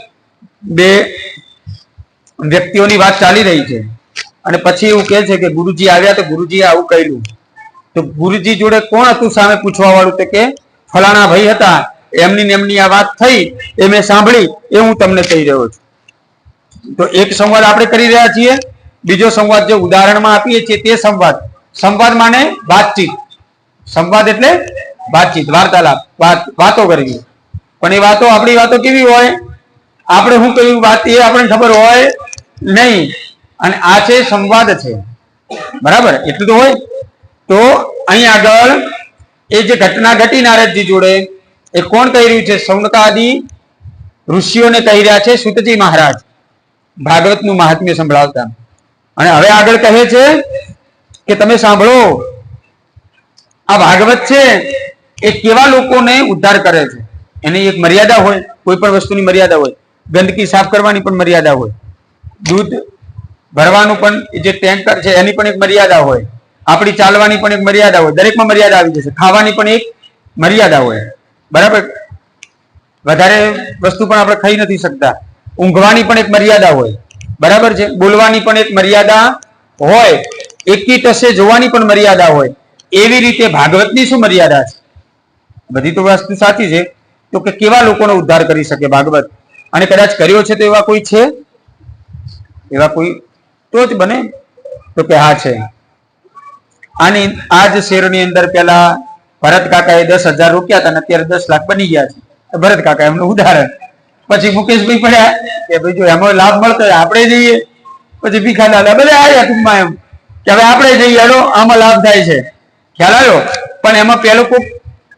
બે વ્યક્તિઓની વાત ચાલી રહી છે અને પછી એવું કહે છે કે ગુરુજી આવ્યા તો ગુરુજીએ આવું કહ્યું. તો ગુરુજી જોડે કોણ હતું સામે પૂછવા વાળું? તો કે ફલાણા ભાઈ હતા, એમની આ વાત થઈ, એ મેં સાંભળી, એ હું તમને કહી રહ્યો છું. તો એક સંવાદ આપણે કરી રહ્યા છીએ, બીજો સંવાદ જે ઉદાહરણમાં આપીએ છીએ તે સંવાદ. સંવાદ માને વાતચીત. સંવાદ એટલે વાતચીત, વાર્તાલાપ, વાતો કરવી. પણ એ વાતો, આપણી વાતો કેવી હોય? આપણે શું કહ્યું વાત એ આપણને ખબર હોય નહીં. અને આ છે સંવાદ છે, બરાબર? એટલું તો હોય. તો અહીં આગળ એ જે ઘટના ઘટી નારદજી જોડે, એ કોણ કહી રહ્યું છે? સૌનકાદી ઋષિઓને કહી રહ્યા છે સૂતજી મહારાજ, ભાગવતનું મહાત્મ્ય સંભળાવતા. અને હવે આગળ કહે છે કે તમે સાંભળો, આ ભાગવત છે એ કેવા લોકોને ઉદ્ધાર કરે છે. એની એક મર્યાદા હોય, કોઈ પણ વસ્તુની મર્યાદા હોય. ગંદકી સાફ કરવાની પણ મર્યાદા હોય, દૂધ ભરવાનું પણ જે ટેન્કર છે એની પણ એક મર્યાદા હોય, આપણી ચાલવાની પણ એક મર્યાદા હોય. દરેકમાં મર્યાદા આવી જશે. ખાવાની પણ એક મર્યાદા હોય, બરાબર? વધારે વસ્તુ પણ આપણે ખાઈ નથી શકતા. ઊંઘવાની પણ એક મર્યાદા હોય, બરાબર છે? બોલવાની પણ એક મર્યાદા હોય, એકી ટસે જોવાની પણ મર્યાદા હોય. એવી રીતે ભાગવતની શું મર્યાદા છે? બધી તો વસ્તુ સાચી છે. તો કે કેવા લોકોનો ઉદ્ધાર કરી શકે ભાગવત? અને કદાચ કર્યો છે તો એવા કોઈ છે? એવા કોઈ તો જ બને. તો કે હા છે. આની આ જ શેરની અંદર પેલા ભરત કાકાએ 10,000 રોક્યા હતા અને અત્યારે 10 લાખ બની ગયા છે. ભરત કાકા એમનું ઉદાહરણ. પછી મુકેશભાઈ પડ્યા કે ભાઈ જો એમાં લાભ મળતો હોય આપણે જઈએ. પછી ભીખા દાદા બધા આવ્યા ટૂંકમાં એમ કે હવે આપણે જઈએ, હાલો આમાં લાભ થાય છે. ખ્યાલ આવ્યો? પણ એમાં પેલું કોઈ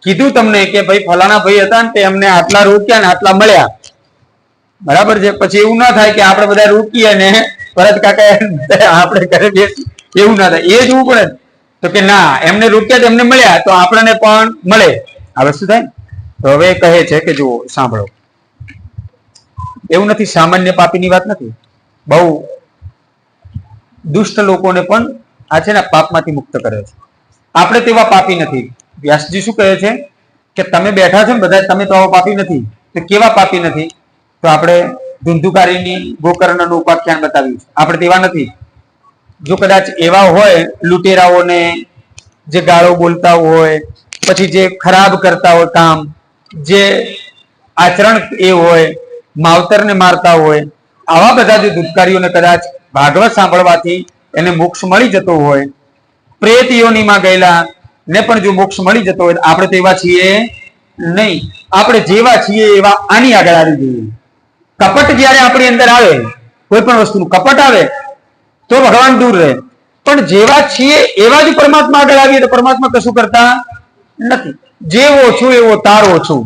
કીધું તમને કે ભાઈ ફલાણા ભાઈ હતા ને તે એમને આટલા રોક્યા ને આટલા મળ્યા, બરાબર છે? પછી એવું ના થાય કે આપણે બધા રોકીએ ને ભરત કાકા આપણે ઘરે બેસી, એવું ના થાય. એ જોવું પડે. તો કે ના, એમને રોક્યા તો એમને મળ્યા, તો આપણને પણ મળે. આ વસ્તુ થાય. તો હવે કહે છે કે જુઓ, સાંભળો, એવું નથી, સામાન્ય પાપીની વાત નથી. બહુ દુષ્ટ લોકોને પણ આ છે ને પાપમાંથી મુક્ત કરે છે. આપણે તેવા પાપી નથી. વ્યાસજી શું કહે છે કે તમે બેઠા છો ને બધા, તમે તો આવા પાપી નથી. તો કેવા પાપી નથી? તો આપણે ધુંધુકારીની ગોકર્ણનું ઉપાખ્યાન બતાવ્યું છે. આપણે તેવા નથી. જો કદાચ એવા હોય લૂંટેરાઓને, જે ગાળો બોલતા હોય, પછી જે ખરાબ કરતા હોય કામ, જે આચરણ એ હોય, માવતરને મારતા હોય, આવા બધા જે દુષ્કારીઓને કદાચ ભાગવત સાંભળવાથી એને મોક્ષ મળી જતો હોય, પ્રેત યોનિમાં ગયેલા ને પણ જો મોક્ષ મળી જતો હોય, આપણે તો એવા છીએ નહીં. આપણે જેવા છીએ એવા આની આગળ આવી જઈએ. કપટ જ્યારે આપણી અંદર આવે, કોઈ પણ વસ્તુનું કપટ આવે તો ભગવાન દૂર રહે. પણ જેવા છીએ એવા જ પરમાત્મા આગળ આવીએ તો પરમાત્મા કશું કરતા નથી. જેવો છું એવો તારો છું,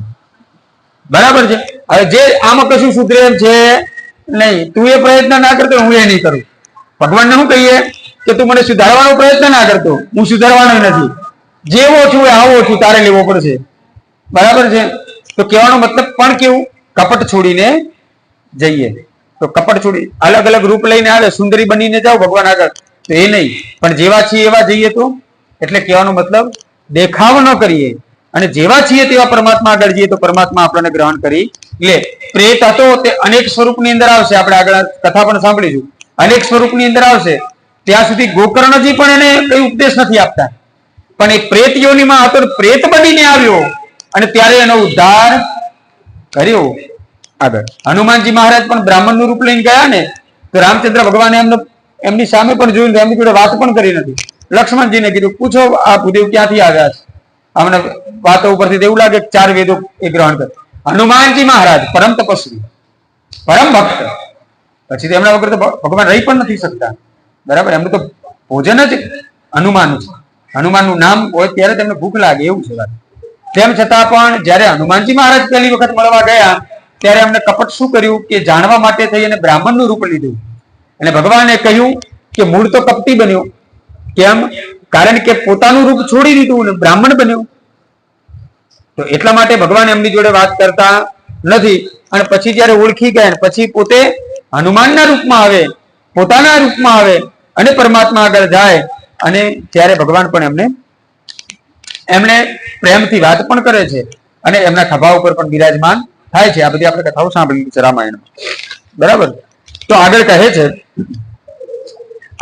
બરાબર છે? હવે જે આમાં કશું સુધરે એમ છે નહીં. તું એ પ્રયત્ન ના કરતો, હું એ નહીં કરું. ભગવાનને શું કહીએ કે તું મને સુધારવાનો પ્રયત્ન ના કરતો, હું સુધારવાનો નથી. જેવો છું એ આવો છું, તારે લેવો પડશે, બરાબર છે? તો કહેવાનો મતલબ પણ કેવું? કપટ છોડીને જઈએ. તો કપટ છોડી અલગ અલગ રૂપ લઈને આવે, સુંદરી બનીને જાઓ ભગવાન આગળ, તો એ નહીં. પણ જેવા છીએ એવા જઈએ. તો એટલે કહેવાનો મતલબ દેખાવ ન કરીએ અને જેવા છીએ તેવા પરમાત્મા આગળ જઈએ તો પરમાત્મા આપણને ગ્રહણ કરી લે. પ્રેત હતો તે અનેક સ્વરૂપની અંદર આવશે. આપણે આગળ કથા પણ સાંભળીશું. અનેક સ્વરૂપની અંદર આવશે. ત્યાં સુધી ગોકર્ણજી પણ એને કઈ ઉપદેશ નથી આપતા. પણ એ પ્રેત યોનિમાં હતો, પ્રેત બનીને આવ્યો અને ત્યારે એનો ઉદ્ધાર કર્યો. આગળ હનુમાનજી મહારાજ પણ બ્રાહ્મણનું રૂપ લઈને ગયા ને, તો રામચંદ્ર ભગવાને એમની સામે પણ જોયું, એમની જોડે વાત પણ કરી નથી. લક્ષ્મણજીને કીધું, પૂછો આ ભૂદેવ ક્યાંથી આવ્યા છે? અમને વાતો ઉપરથી એવું લાગે 4 વેદો એ ગ્રહણ કરે. હનુમાનજી મહારાજ પરમ તપસ્વી, પરમ ભક્ત, પછી તો એમના વગર તો ભગવાન રહી પણ નથી શકતા. બરાબર, એમનું તો ભોજન જ હનુમાન છે. હનુમાનનું નામ હોય ત્યારે તેમને ભૂખ લાગે, એવું છે વાત. તેમ છતાં પણ જયારે હનુમાનજી મહારાજ પહેલી વખત મળવા ગયા ત્યારે એમને કપટ શું કર્યું કે જાણવા માટે થઈ અને બ્રાહ્મણનું રૂપ લીધું. અને ભગવાને કહ્યું કે મૂળ તો કપટી બન્યો. કેમ? કારણ કે પોતાનું રૂપ છોડી દીધું અને બ્રાહ્મણ બન્યો. તો એટલા માટે ભગવાન એમની જોડે વાત કરતા નથી. અને પછી જયારે ઓળખી ગયા, પછી પોતે હનુમાનના રૂપમાં આવે, પોતાના રૂપમાં આવે અને પરમાત્મા આગળ જાય, અને ત્યારે ભગવાન પણ એમને પ્રેમથી વાત પણ કરે છે અને એમના ખભા ઉપર પણ બિરાજમાન થાય છે. આ બધી આપણે કથાઓ સાંભળી છે રામાયણમાં. બરાબર, તો આગળ કહે છે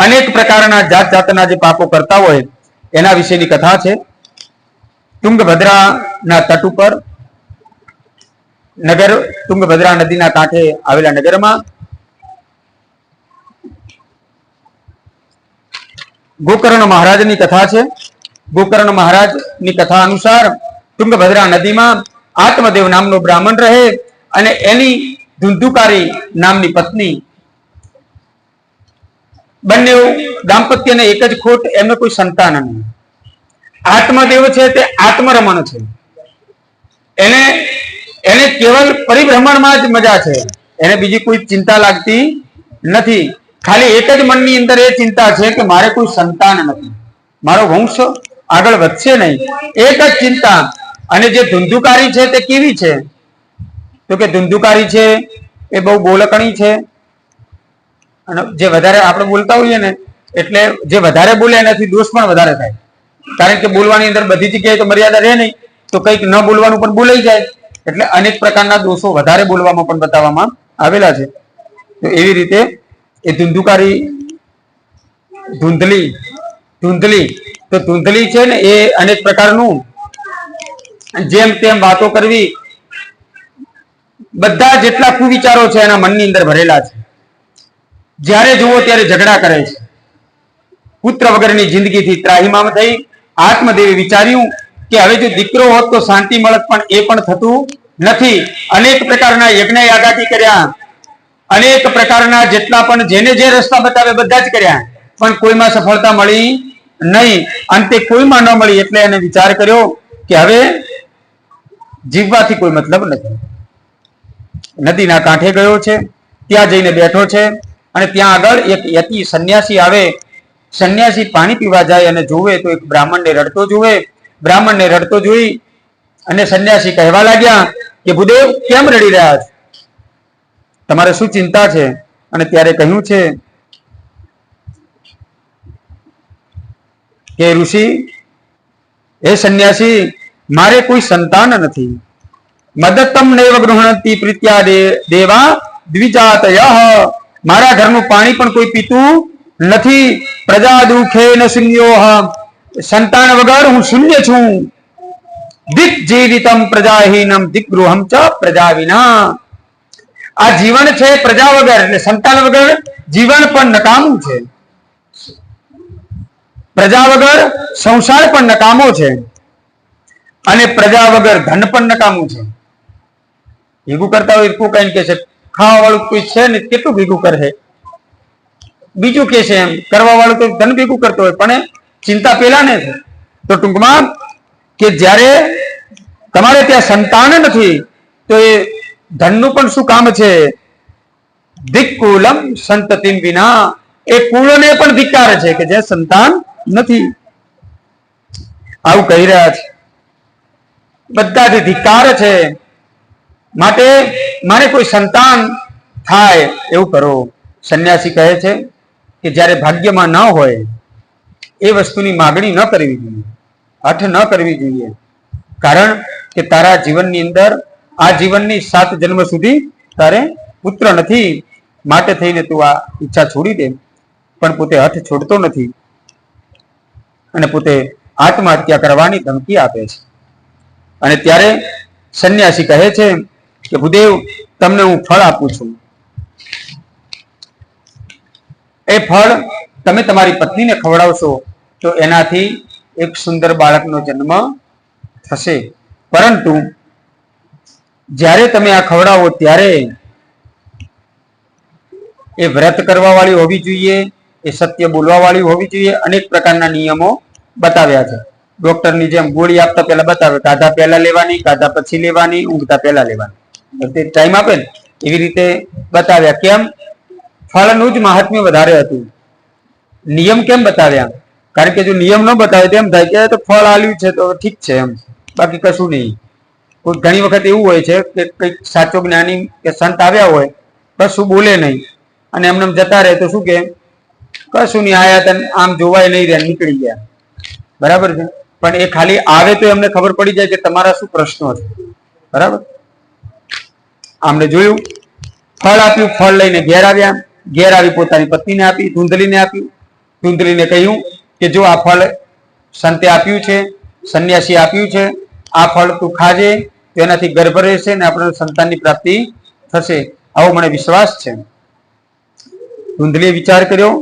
અનેક પ્રકારના જાત જાતના જે પાપો કરતા હોય એના વિશેની કથા છે. તુંગભદ્રાના તટ ઉપર નગર, તુંગભદ્રા નદીના કાંઠે આવેલા નગરમાં ગોકર્ણ મહારાજની કથા છે. ગોકર્ણ મહારાજની કથા અનુસાર તુંગભદ્રા નદીમાં આત્મદેવ નામનો બ્રાહ્મણ રહે અને એની ધુંધુકારી નામની પત્ની. બંને દાંપત્યને એક જ ખોટ, એમને કોઈ સંતાન નહીં. આત્મદેવ છે તે આત્મરમણ છે, એને કેવલ પરિભ્રમણમાં જ મજા છે, એને બીજી કોઈ ચિંતા લાગતી નથી. ખાલી એક જ મનની અંદર એ ચિંતા છે કે મારે કોઈ સંતાન નથી, મારો વંશ આગળ વધશે નહીં, એક જ ચિંતા. અને જે ધુંધુકારી છે તે કેવી છે? તો કે ધુંધુકારી છે એ બહુ બોલકણી છે. અને જે વધારે આપણે બોલતા હોઈએ ને, એટલે જે વધારે બોલે એનાથી દોષ પણ વધારે થાય. કારણ કે બોલવાની અંદર બધી જગ્યાએ તો મર્યાદા રહે નહીં, તો કંઈક ન બોલવાનું પણ બોલાઈ જાય. એટલે અનેક પ્રકારના દોષો વધારે બોલવામાં પણ બતાવવામાં આવેલા છે. તો એવી રીતે એ ધુંધુકારી, ધૂંધલી તો ધૂંધલી છે ને એ અનેક પ્રકારનું જેમ તેમ વાતો કરવી, બધા જેટલા કુવિચારો છે એના મનની અંદર ભરેલા છે. જ્યારે જુઓ ત્યારે ઝઘડા કરે છે. પુત્ર વગરની જિંદગીથી ત્રાહિમામ થઈ આત્મદેવે વિચાર્યું કે હવે જો દીકરો હોત તો શાંતિ મળત, પણ એ પણ થતું નથી. અનેક પ્રકારના યજ્ઞ યાગાદી કર્યા, અનેક પ્રકારના જેટલા પણ જેને જે રસ્તા બતાવે બધા જ કર્યા, પણ કોઈમાં સફળતા મળી નહીં. અંતે કોઈમાં ન મળી એટલે એને વિચાર કર્યો કે હવે જીવવાથી કોઈ મતલબ નથી. નદીના કાંઠે ગયો છે, ત્યાં જઈને બેઠો છે અને ત્યાં આગળ એક યતિ સંન્યાસી આવે. સંન્યાસી પાણી પીવા જાય અને જોવે તો એક બ્રાહ્મણને રડતો જોવે. બ્રાહ્મણને રડતો જોઈ અને સંન્યાસી કહેવા લાગ્યા કે ભૂદેવ કેમ રડી રહ્યા છો? તમારે શું ચિંતા છે? અને ત્યારે કહ્યું છે કે ઋષિ, હે સંન્યાસી, મારે કોઈ સંતાન નથી. મદત્તમ નૈવ ગૃહણંતિ પ્રીત્યા દેવા દ્વિજાતયઃ. મારા ઘરનું પાણી પણ કોઈ પીતું નથી. પ્રજા દુઃખે ન શૂન્યોહમ. સંતાન વગર હું શૂન્ય છું. દિક જીવિતમ પ્રજાહીનમ દિક ગૃહમ ચ પ્રજા વિના. આ જીવન છે પ્રજા વગર, એટલે સંતાન વગર જીવન પણ નકામું છે. પ્રજા વગર સંસાર પણ નકામો છે અને પ્રજા વગર ધન પણ નકામું છે. ભેગું કરતા હોય એટલું કઈ કે છે, ખાવા વાળું કોઈ છે ને કેટલું ભેગું કરે, બીજું કે છે એમ કરવા વાળું તો ધન ભેગું કરતો હોય, પણ ચિંતા પેલા ને છે. તો ટૂંકમાં કે જ્યારે તમારે ત્યાં સંતાન નથી તો એ ધનનું પણ શું કામ છે? દિક્કુલમ સંતતિમ વિના. એ કુળને પણ ધિક્કાર છે કે જે સંતાન નથી. આવું કહી રહ્યા છે. બધાથી ધિક્કાર છે. માટે મારે કોઈ સંતાન થાય એવું કરો. સંન્યાસી કહે છે કે જ્યારે ભાગ્યમાં ન હોય એ વસ્તુની માગણી ન કરવી જોઈએ, હઠ ન કરવી જોઈએ. કારણ કે તારા જીવનની અંદર આ જીવનની 7 જન્મ સુધી તારે પુત્ર નથી, માટે થઈને તું આ ઈચ્છા છોડી દે. પણ પોતે હઠ છોડતો નથી અને પોતે આત્મહત્યા કરવાની ધમકી આપે છે. અને ત્યારે સંન્યાસી કહે છે કે ભૂદેવ, તમને હું ફળ આપું છું. એ ફળ તમે તમારી પત્નીને ખવડાવશો તો એનાથી એક સુંદર બાળકનો જન્મ થશે. પરંતુ જ્યારે તમે આ ખવડાવો ત્યારે એ વ્રત કરવા વાળી હોવી જોઈએ, એ સત્ય બોલવા વાળી હોવી જોઈએ. અનેક પ્રકારના નિયમો બતાવ્યા છે. ડોક્ટરની જેમ ગોળી આપતા પહેલા બતાવે, કાઢા પહેલા લેવાની, કાઢા પછી લેવાની, ઊંઘતા પહેલા લેવાની. તે ટાઈમ આપે ને એવી રીતે બતાવ્યા. કેમ? ફળનું જ મહાત્મ્ય વધારે હતું. નિયમ કેમ બતાવ્યા? કારણ કે જો નિયમ ન બતાવે તેમ થાય કે તો ફળ આલ્યું છે તો ઠીક છે એમ, બાકી કશું નહીં. કોઈ ઘણી વખત એવું હોય છે કે કંઈક સાચો જ્ઞાની કે સંત આવ્યા હોય, કશું બોલે નહીં અને એમને જતા રહે તો શું કે કશું નહીં, આયા તને આમ જોવાય નહીં રહ્યા, નીકળી ગયા. બરાબર છે. પણ એ ખાલી આવે તો એમને ખબર પડી જાય કે તમારા શું પ્રશ્નો છે. બરાબર. આમને જોયું, ફળ આપ્યું, ફળ લઈને ઘેર આવ્યા, ઘેર આવી પોતાની પત્નીને આપી, ધૂંધલીને આપ્યું. ધૂંધલીને કહ્યું કે જો આ ફળ સંતે આપ્યું છે, સંન્યાસી આપ્યું છે, આ ફળ તું ખાજે તો એનાથી ગર્ભ રહેશે ને આપણે સંતાનની પ્રાપ્તિ થશે, આવો મને વિશ્વાસ છે. ધૂંધલીએ વિચાર કર્યો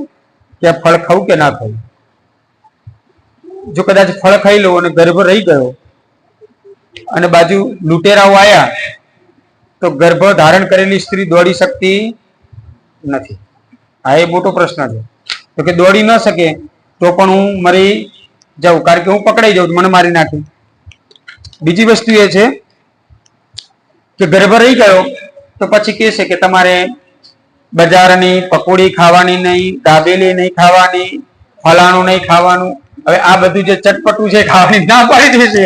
કે આ ફળ ખાવું કે ના ખાવું. જો કદાચ ફળ ખાઈ લો અને ગર્ભ રહી ગયો અને બાજુ લૂંટેરાઓ આવ્યા તો ગર્ભ ધારણ કરેલી સ્ત્રી દોડી શકતી નથી. આ એ મોટો પ્રશ્ન છે. તો કે દોડી ન શકે તો પણ હું મરી જાઉં, કારણ કે હું પકડાઈ જાઉં, મને મારી નાખે. બીજી વસ્તુ એ છે કે ગર્ભ રહી ગયો તો પછી કહે છે કે તમારે બજારની પકોડી ખાવાની નહીં, દાબેલી નહીં ખાવાની, ફલાણું નહીં ખાવાનું. હવે આ બધું જે ચટપટું છે ખાવાની ના પાડી દેશે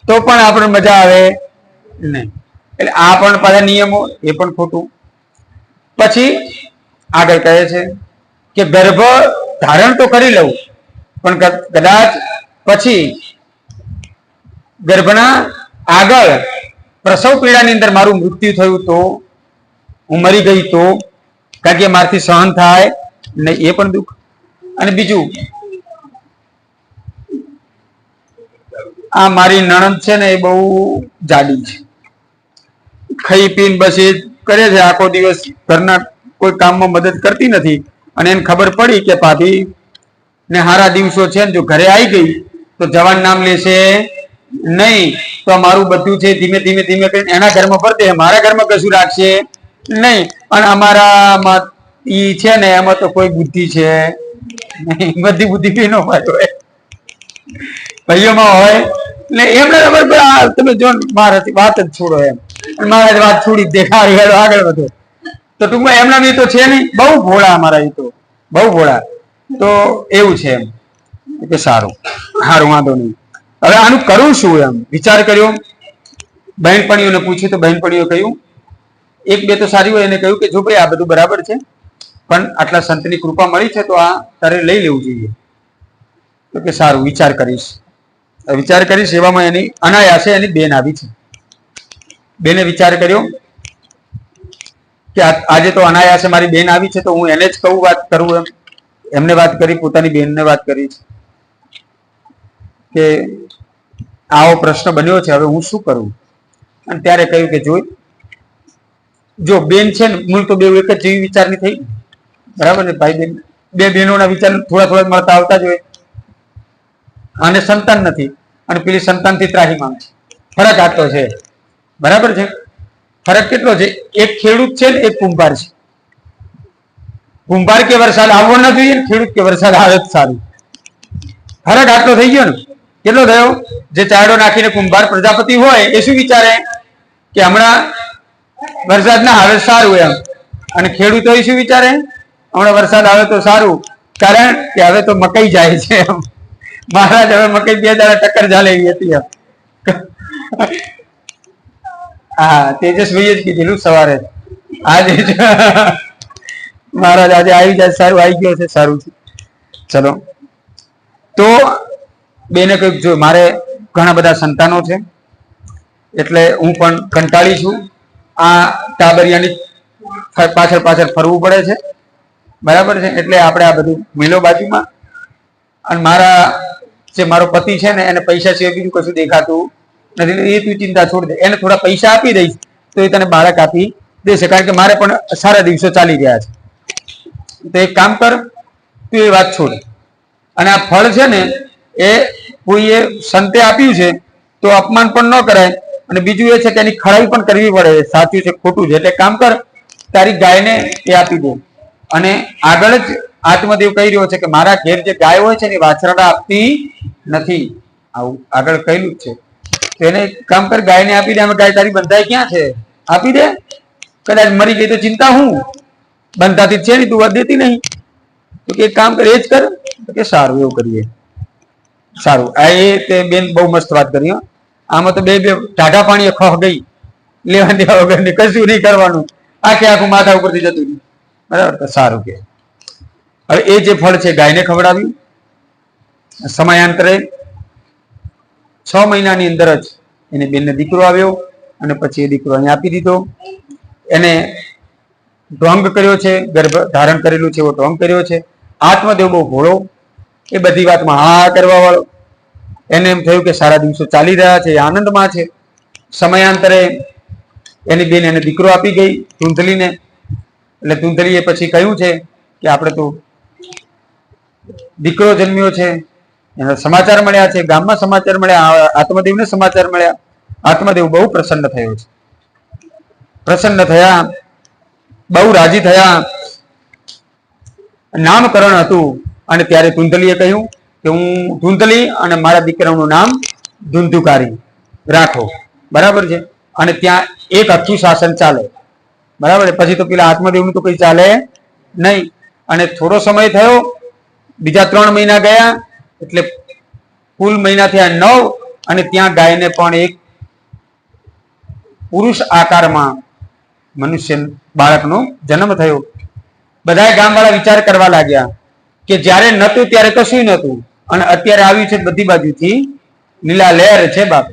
તો પણ આપણે મજા આવે નહીં. એટલે આ પણ પાછા નિયમો, એ પણ ખોટું. પછી આગળ કહે છે કે ગર્ભ ધારણ તો કરી લઉં પણ કદાચ પછી ગર્ભના આગળ પ્રસવ પીડાની અંદર મારું મૃત્યુ થયું તો, હું મરી ગઈ તો, કારણ કે મારાથી સહન થાય ને, એ પણ દુઃખ. અને બીજું, આ મારી નણંદ છે ને એ બહુ જાડી છે, ખાઈ પીને બસ એ કરે છે, આખો દિવસ ઘરના કોઈ કામમાં મદદ કરતી નથી. અને એને ખબર પડી કે ભાભી ને હારા દિવસો છે ને જો ઘરે આવી ગઈ તો જવાન નામ લેશે નહીં, તો મારું બધું છે ધીમે ધીમે ધીમે કરીને એના ઘરમાં ફરતે, મારા ઘરમાં કશું રાખશે નહીં. અને અમારામાં ઈ છે ને એમાં તો કોઈ બુદ્ધિ છે નહીં, બધી બુદ્ધિ બહેનો માં હોય, ભાઈઓમાં હોય. એટલે એમને ખબર તમે જો મારાથી વાત જ છોડો એમ, મારા વાત છોડી દેખાડી હેડો આગળ વધો. તો ટૂંકમાં એમના બી તો છે નહીં, બહુ ભોળા અમારા, એ તો બહુ ભોળા. તો એવું છે એમ કે સારું વાંધો નહીં. હવે આનું કરું શું એમ વિચાર કર્યો. બહેનપણીઓને પૂછ્યું તો બહેનપણીઓ કહ્યું, એક બે તો સારી હોય, એને કહ્યું કે જો ભાઈ આ બધું બરાબર છે પણ આટલા સંતની કૃપા મળી છે તો આ તારે લઈ લેવું જોઈએ. તો કે સારું, વિચાર કરીશ. વિચાર કરીશ એવામાં એની અનાયાસે એની બેન આવી છે. બેને વિચાર કર્યો કે આજે તો અનાયાસે મારી બેન આવી છે તો હું એને જ કહું, વાત કરું એમ. એમને વાત કરી, પોતાની બેનને વાત કરી કે આવો પ્રશ્ન બન્યો છે, હવે હું શું કરું. અને ત્યારે કહ્યું કે જો બેન છે ને, મૂળ તો બે એક જ જેવી વિચારની થઈ, બરાબર ને ભાઈ બેન, બે બહેનોના વિચાર થોડા થોડા મળતા આવતા જ હોય. આને સંતાન નથી અને પેલી સંતાનથી ત્રાહીમામ છે. ફરક આટલો છે, બરાબર છે. ફરક કેટલો છે? એક ખેડૂત છે ને એક કુંભાર છે. કુંભાર કે વરસાદ આવવો ન જોઈએ, ખેડૂત કે વરસાદ આવે જ સારું. ફરક આટલો થઈ ગયો ને. કેટલો થયો? જે ચાયડો નાખીને કુંભાર પ્રજાપતિ હોય એ શું વિચારે કે હમણાં વરસાદ ના આવે સારું એમ, અને ખેડૂતો શું વિચારે હમણાં વરસાદ આવે તો સારું, કારણ કે હવે તો મકાઈ જાય છે એમ. મહારાજ હવે મકાઈ 2 દાડા ટક્કર ચાલે એવી હતી એમ. હા, તેજસભાઈએ જ કીધેલું સવારે, આજે મહારાજ આજે આવી જાય, સારું આવી ગયો છે, સારું છે. ચલો, તો બેને કહ્યું જો મારે ઘણા બધા સંતાનો છે એટલે હું પણ કંટાળી છું, આ ટાબરિયાની પાછળ પાછળ ફરવું પડે છે, બરાબર છે. એટલે આપણે આ બધું મિલો બાજુમાં, અને મારો પતિ છે ને એને પૈસા સિવાય બીજું કશું દેખાતું નથી, એ તું ચિંતા છોડ દે. એને થોડા પૈસા આપી દઈશ તો એ તને બાળક આપી દેશે, કારણ કે મારે પણ સારા દિવસો ચાલી રહ્યા છે. તો એક કામ કર, તું એ વાત છોડ, અને આ ફળ છે ને એ કોઈએ સંતે આપ્યું છે તો અપમાન પણ ન કરાય, અને બીજું એ છે કે એની ખરાઈ પણ કરવી પડે, સાચું છે ખોટું છે, એટલે કામ કર તારી ગાયને એ આપી દે. અને આગળ જ આત્મદેવ કહી રહ્યો છે કે મારા ઘેર જે ગાય હોય છે ને વાછરડા આપતી નથી, આવું આગળ કહેલું જ છે. તો એને કામ કર, ગાયને આપી દે. અમે ગાય તારી બંધાય ક્યાં છે, આપી દે. કદાચ મરી ગઈ તો ચિંતા હું, બંધાતી છે ને તું વાત દેતી નહીં, તો કે કામ કર, એ જ કર. કે સારું, એવું કરીએ. સારું, આ એ તે બેન બહુ મસ્ત વાત કરી. આમાં તો બે ટાઢા પાણીએ ખોહ ગઈ, લેવા દેવા વગર ને કશું નહીં કરવાનું, આખે આખું માથા ઉપરથી જતું રહ્યું. બરાબર, સારું. કે હવે એ જે ફળ છે ગાયને ખવડાવ્યું. સમયાંતરે 6 મહિનાની અંદર જ એને બેનને દીકરો આવ્યો, અને પછી એ દીકરો અહીંયા આપી દીધો. એને ઢોંગ કર્યો છે, ગર્ભ ધારણ કરેલું છે એવો ઢોંગ કર્યો છે. આત્મદેવ બહુ ભોળો, એ બધી વાતમાં હા કરવા વાળો. એને એમ થયું કે સારા દિવસો ચાલી રહ્યા છે, આનંદમાં છે. સમયાંતરે એની બેન એને દીકરો આપી ગઈ, ધૂંધલીને. એટલે ધૂંધલીએ પછી કહ્યું છે કે આપણે તો દીકરો જન્મ્યો છે, એના સમાચાર મળ્યા છે, ગામમાં સમાચાર મળ્યા, આત્મદેવને સમાચાર મળ્યા. આત્મદેવ બહુ પ્રસન્ન થયો છે, પ્રસન્ન થયા, બહુ રાજી થયા. નામકરણ હતું, અને ત્યારે ધૂંધલીએ કહ્યું કે હું ધૂંધલી અને મારા દીકરાનું નામ ધુંધુકારી રાખો. બરાબર છે. અને ત્યાં એક આખું શાસન ચાલે. બરાબર, પછી તો પેલા આત્મદેવનું તો કઈ ચાલે નહીં. અને થોડો સમય થયો, બીજા 3 મહિના ગયા, એટલે કુલ મહિના થયા 9, અને ત્યાં ગાયને પણ એક પુરુષ આકારમાં મનુષ્ય બાળકનો જન્મ થયો. બધા ગામવાળા વિચાર કરવા લાગ્યા કે જ્યારે નતું ત્યારે કશું નતું, અને અત્યારે આવ્યું છે બધી બાજુથી લીલા લહેર છે. બાપ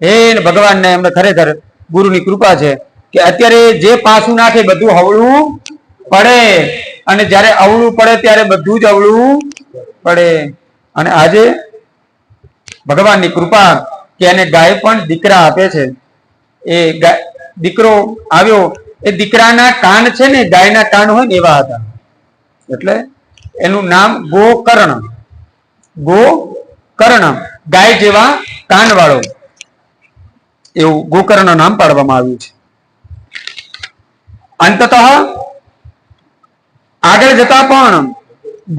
હે ભગવાનને એમને ખરેખર ગુરુની કૃપા છે કે અત્યારે જે પાછું નાખે બધું હવળું પડે, અને જ્યારે અવળું પડે ત્યારે બધું જ અવળું પડે. અને આજે ભગવાનની કૃપા કે એને ગાય પણ દીકરા આપે છે. એ દીકરો આવ્યો, એ દીકરાના કાન છે ને ગાયના કાન હોય ને એવા હતા, એટલે એનું નામ ગોકર્ણ. ગોકર્ણ, ગાય જેવા કાન વાળો, એવું ગોકર્ણ નામ પાડવામાં આવ્યું છે. અંતતઃ આગળ જતા પણ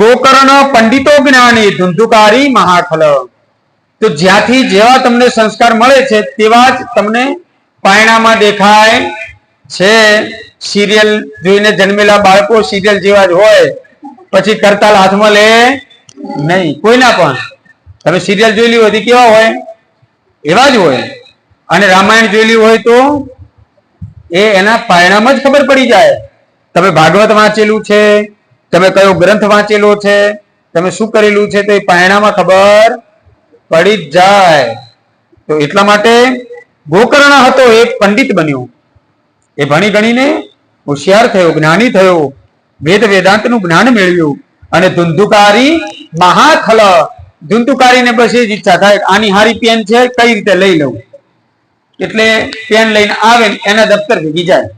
ગોકર્ણ પંડિતો જ્ઞાની ધુંધુકારી મહાખલ. તો જ્યાંથી જેવા તમને સંસ્કાર મળે છે તેવા જ તમને પાયણામાં દેખાય છે. સિરિયલ જોઈને જન્મેલા બાળકો સિરિયલ જેવા જ હોય, પછી કરતાલ હાથમાં લે નહીં કોઈના પણ. તમે સિરિયલ જોયેલી હોય કેવા હોય, એવા જ હોય. અને રામાયણ જોયેલી હોય તો એ એના પાયણામાં જ ખબર પડી જાય. તમે ભાગવત વાંચેલું છે, તમે કયો ગ્રંથ વાંચેલો છે, તમે શું કરેલું છે, તો એ પાયણામાં ખબર પડી જ જાય. તો એટલા માટે ગોકર્ણ હતો, એક પંડિત બન્યો. એ ભણી ગણીને હોશિયાર થયો, જ્ઞાની થયો, વેદ વેદાંતનું જ્ઞાન મેળવ્યું. અને ધુંધુકારી મહાખલ, ધુંધુકારીને બસ એ જ ઈચ્છા થાય આની હારી પેન છે કઈ રીતે લઈ લઉં, એટલે પેન લઈને આવે, એના દફતર ભેગી જાય.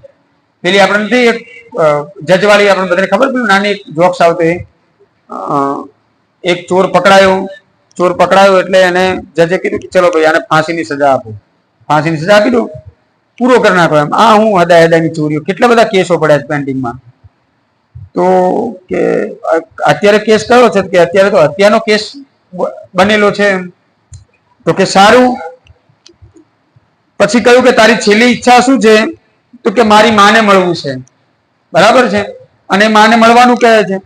પેલી આપણે નથી એક જજવાળી, આપણે બધાને ખબર પેલું નાની જોક્સ આવતી, એક ચોર પકડાયો એટલે એને જજે કીધું કે ચલો ભાઈ આને ફાંસીની સજા આપો. ફાંસીની સજા આપી દો, પૂરો કરી નાખો. એમ આ હું હદાયની ચોરીઓ, કેટલા બધા કેસો પડ્યા છે પેન્ડિંગમાં. તો કે અત્યારે કેસ કયો છે, કે અત્યારે તો હત્યાનો કેસ બનેલો છે. તો કે સારું. પછી કહ્યું કે તારી છેલ્લી ઈચ્છા શું છે, તો કે મારી માને મળવું છે. બરાબર છે. અને માને મળવાનું કહે છે.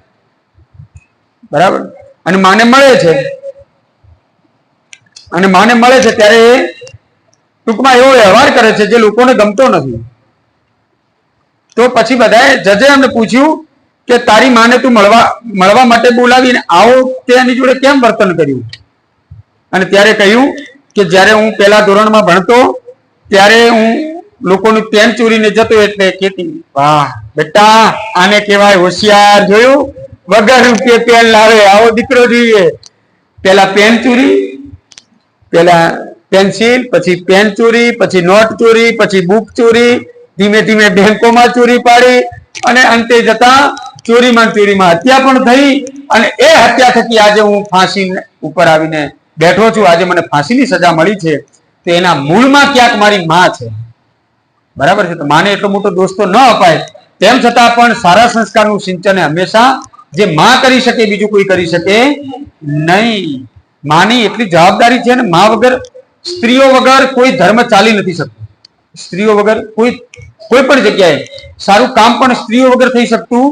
બરાબર. અને માને મળે છે, અને માને મળે છે ત્યારે ટૂંકમાં એવો વ્યવહાર કરે છે જે લોકોને ગમતો નથી. તો પછી બધાએ જજે એમને પૂછ્યું કે તારી માને તું મળવા માટે બોલાવીને આવો તે એની જોડે કેમ વર્તન કર્યું. અને ત્યારે કહ્યું કે જ્યારે હું પહેલા ધોરણમાં ભણતો ત્યારે હું લોકોનું પેન ચોરીને જતો, એટલે કેતી વાહ બેટા આને કહેવાય હોશિયાર, જોયું વગર રૂપિયે પેન લાવે આવો દીકરો જોઈએ. પેલા પેન ચોરી, પેલા પેન્સિલ, પછી પેન ચોરી, પછી નોટ ચોરી, પછી બુક ચોરી, ધીમે ધીમે બેંકોમાં ચોરી પાડી, અને અંતે જતા ચોરીમાં હત્યા પણ થઈ, અને એ હત્યા થકી આજે હું ફાંસી ઉપર આવીને બેઠો છું, આજે મને ફાંસીની સજા મળી છે, તો એના મૂળમાં ક્યાંક મારી માં છે. બરાબર છે. તો માને એટલો મોટો દોષ તો ન અપાય, તેમ છતાં પણ સારા સંસ્કારનું સિંચન હંમેશા જે માં કરી શકે બીજું કોઈ કરી શકે નહીં. માની એટલી જવાબદારી છે ને, માં વગર સ્ત્રીઓ વગર કોઈ ધર્મ ચાલી નથી શકતો. સ્ત્રીઓ વગર કોઈ પણ જગ્યાએ સારું કામ પણ સ્ત્રીઓ વગર થઈ શકતું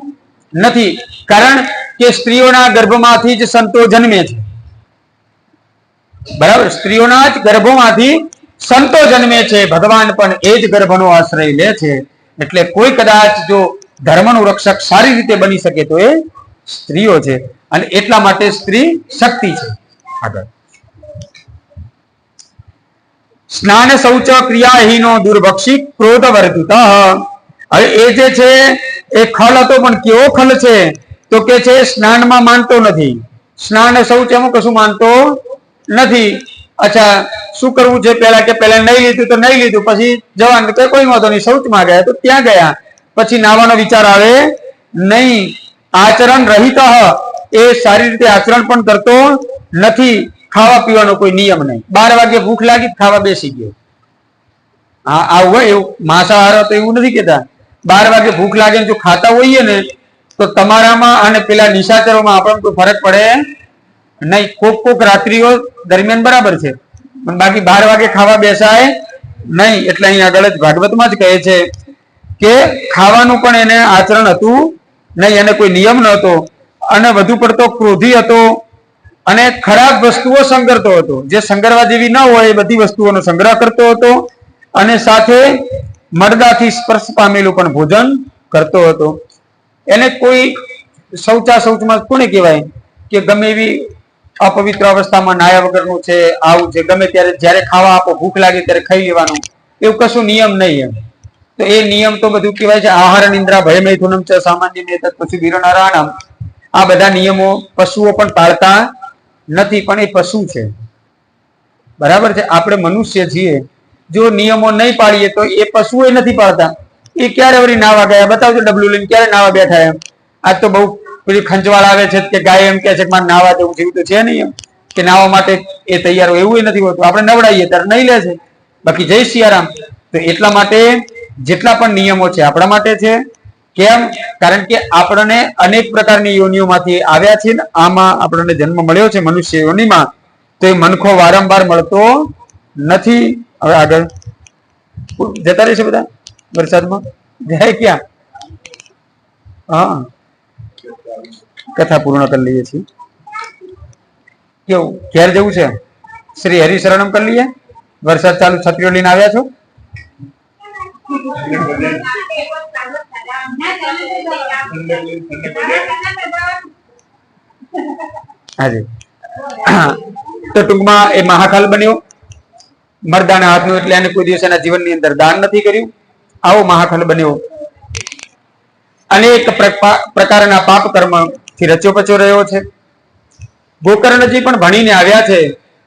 નથી. કારણ કે સ્ત્રીઓના ગર્ભમાંથી જ સંતો જન્મે છે. બરાબર, સ્ત્રીઓના જ ગર્ભોમાંથી સંતો જન્મે છે. ભગવાન પણ એ જ ગર્ભનો આશ્રય લે છે. એટલે કોઈ કદાચ જો ધર્મનું રક્ષક સારી રીતે બની શકે તો એ સ્ત્રીઓ છે, અને એટલા માટે સ્ત્રી શક્તિ છે. આગળ સ્નાન શૌચ ક્રિયાહીનો દુર્ભક્ષી ક્રોધ વર્ધિત. હવે એ જે છે એ ખલ હતો, પણ કેવો ખલ છે તો કે છે સ્નાનમાં માનતો નથી. સ્નાન શૌચ એમાં કશું માનતો નથી. અચ્છા, શું કરવું છે? પેલા નહીં લીધું તો નહીં લીધું, પછી જવાનું તો કોઈ વાંધો નહીં, શૌચમાં ગયા તો ત્યાં ગયા, પછી નાવાનો વિચાર આવે નહીં. આચરણ રહિત, એ સારી રીતે આચરણ પણ કરતો નથી. ખાવા પીવાનો કોઈ નિયમ નહીં. 12 વાગે ભૂખ લાગી, ખાવા બેસી ગયો. હા, આવું હોય એવું માંસાહાર તો એવું નથી કેતા. 12 વાગે ભૂખ લાગે જો ખાતા હોઈએ ને, તો તમારામાં અને પેલા નિશાચરોમાં આપણને કોઈ ફરક પડે નહીં. કોક રાત્રિઓ દરમિયાન બરાબર છે, પણ બાકી 12 વાગે ખાવા બેસાય નહીં. એટલે અહીં આગળ જ ભાગવતમાં જ કહે છે કે ખાવાનું પણ એને આચરણ હતું નહીં, એને કોઈ નિયમ ન હતો, અને વધુ પડતો ક્રોધી હતો, અને ખરાબ વસ્તુઓ સંગ્રહતો હતો. જે સંગ્રહવા જેવી ન હોય એ બધી વસ્તુઓનો સંગ્રહ કરતો હતો, અને સાથે મરદાથી સ્પર્શ પામેલું પણ ભોજન કરતો હતો. એને કોઈ શૌચમાં કોને કહેવાય કે ગમે એવી અપવિત્ર અવસ્થામાં નાયા વગરનું છે, આવું છે, ગમે ત્યારે જ્યારે ખાવા આપો, ભૂખ લાગે ત્યારે ખાઈ લેવાનું, એવું કશું નિયમ નહીં. એમ તો એ નિયમ તો બધું કહેવાય છે આહાર નિંદ્રા ભય મૈથુનમ છે સામાન્ય મેં પછી વીરનારાયણમ. આ બધા નિયમો પશુઓ પણ પાળતા નથી, પણ એ પશુ છે. બરાબર છે. આપણે મનુષ્ય છીએ, જો નિયમો નહીં પાડીએ તો એ પશુઓ નથી પાડતા. એ ક્યારે વળી નાવા ગયા? બતાવજો ડબલું લઈને, ક્યારે નાવા બેઠા? એમ આજ તો બહુ પેલી ખંચવાળ આવે છે કે ગાય એમ કે છે કે મારે નાવા જવું છે, એવું તો છે નહીં એમ કે નાવા માટે એ તૈયાર હોય, એવું નથી હોતું. આપણે નવડાવીએ ત્યારે નહીં લે છે. બાકી જય સિયારામ. તો એટલા માટે જેટલા પણ નિયમો છે આપણા માટે છે. કેમ? કારણ કે આપણને અનેક પ્રકારની યોનિઓમાંથી આવ્યા છે ને, આમાં આપણને જન્મ મળ્યો છે મનુષ્ય યોનિમાં, તો એ મનખો વારંવાર મળતો નથી. હવે આગળ જતા રહેશે બધા વરસાદમાં જાય ક્યાં? હા, કથા પૂર્ણ કરી લઈએ છીએ. કેવું ઘેર જવું છે? શ્રી હરિશરણમ કરી લઈએ. વરસાદ ચાલુ, છત્રીઓ લઈને આવ્યા છો? હાજી. તો ટૂંકમાં એ મહાકાલ બન્યો, મરદાના હાથનું, એટલે એને કોઈ દિવસ એના જીવનની અંદર દાન નથી કર્યું. આવો મહાકાલ બન્યો. અનેક પ્રકારના પાપ કર્મ થી રચ્યો પચ્યો રહ્યો છે. ગોકર્ણજી પણ ભણીને આવ્યા છે,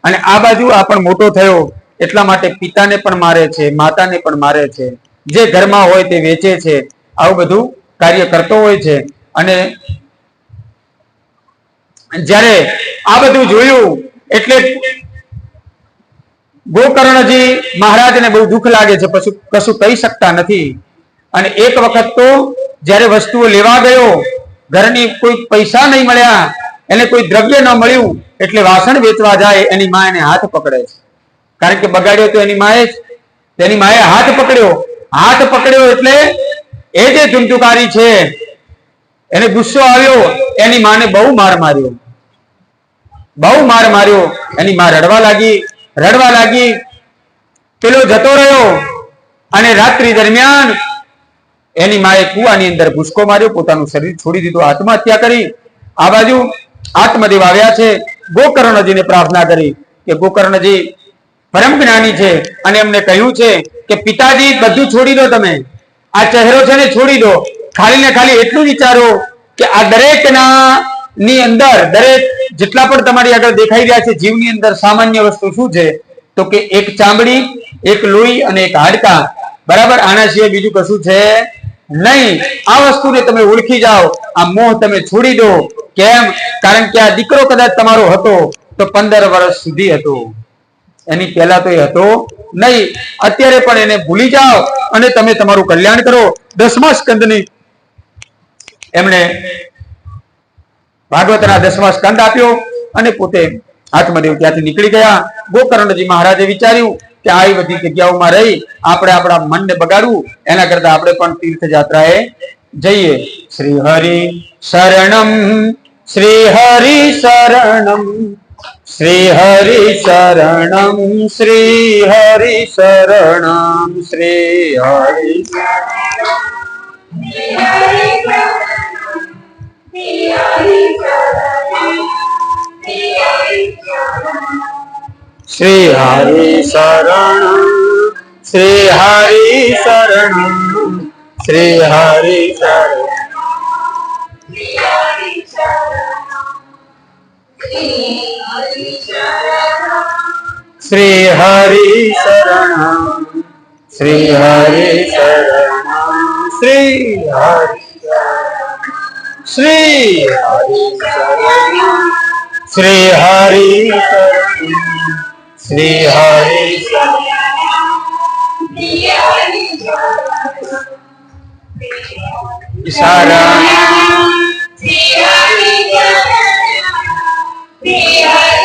અને આ બાજુ આ પણ મોટો થયો, એટલા માટે પિતાને પણ મારે છે, માતાને પણ મારે છે, જે ઘરમાં હોય તે વેચે છે, આવું બધું કાર્ય કરતો હોય છે. અને જ્યારે આ બધું જોયું એટલે ગોકર્ણજી મહારાજને બહુ દુઃખ લાગે છે, પછી કશું કહી શકતા નથી. અને એક વખત તો જ્યારે વસ્તુઓ લેવા ગયો, ઘરની કોઈ પૈસા નહીં મળ્યા, એને કોઈ દ્રવ્ય ન મળ્યું, એટલે વાસણ વેચવા જાય, એની માં એને હાથ પકડે છે. કારણ કે બગાડ્યો તો એની માએ જ. તેની માએ હાથ પકડ્યો એટલે એ જે ધુમધુકારી છે એને ગુસ્સો આવ્યો, એની માને બહુ માર માર્યો. એની માં રડવા લાગી. પેલો જતો રહ્યો, અને રાત્રિ દરમિયાન એની માએ કુવાની અંદર ભૂસકો માર્યો, પોતાનું શરીર છોડી દીધું, આત્મહત્યા કરી. આ બાજુ આત્મદેવ આવ્યા છે, ગોકર્ણજીને પ્રાર્થના કરી કે ગોકર્ણજી પરમ જ્ઞાની છે, અને એમને કહ્યું છે કે પિતાજી બધું છોડી દો, તમે આ ચહેરો છે ને છોડી દો, ખાલી ને ખાલી એટલું વિચારો કે આ દરેકના ની અંદર, દરેક જેટલા પણ તમારી આગળ દેખાઈ રહ્યા છે જીવની અંદર સામાન્ય વસ્તુ શું છે? તો કે એક ચામડી, એક લોહી અને એક હાડકા. બરાબર? આના સિવાય બીજું કશું છે નહીં. આ વસ્તુને તમે ઓળખી જાઓ, આ મોહ તમે છોડી દો. કેમ? કારણ કે આ દીકરો કદાચ તમારો હતો તો 15 વર્ષ સુધી હતો, એની પહેલા તો એ હતો નહીં. અત્યારે પણ એને ભૂલી જાઓ અને તમે તમારું કલ્યાણ કરો. 10મા સ્કંદની એમણે ભાગવતના 10મા સ્કંદ આપ્યો અને પોતે આત્મદેવ ત્યાંથી નીકળી ગયા. ગોકર્ણજી મહારાજે વિચાર્યું કે આવી બધી જગ્યાઓમાં રહી આપણે આપણા મનને બગાડવું, એના કરતા આપણે પણ તીર્થ યાત્રાએ જઈએ. શ્રી હરિ શરણમ, શ્રી હરિ શરણમ, શ્રી હરિ શરણમ, શ્રી હરિ શરણમ, શ્રી હરિ શ્રી હરિ શરણમ, શ્રી હરિ શરણમ, શ્રી હરિ શરણમ, શ્રી હરિ શરણમ, શ્રી હરિ શરણમ, શ્રી હરિ શ્રી હરિ શરણમ, શ્રી હરિ શરણમ, શ્રી હરિ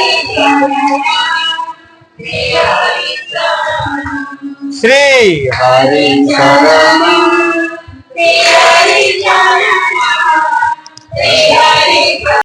શ્રી હરિ શરણમ,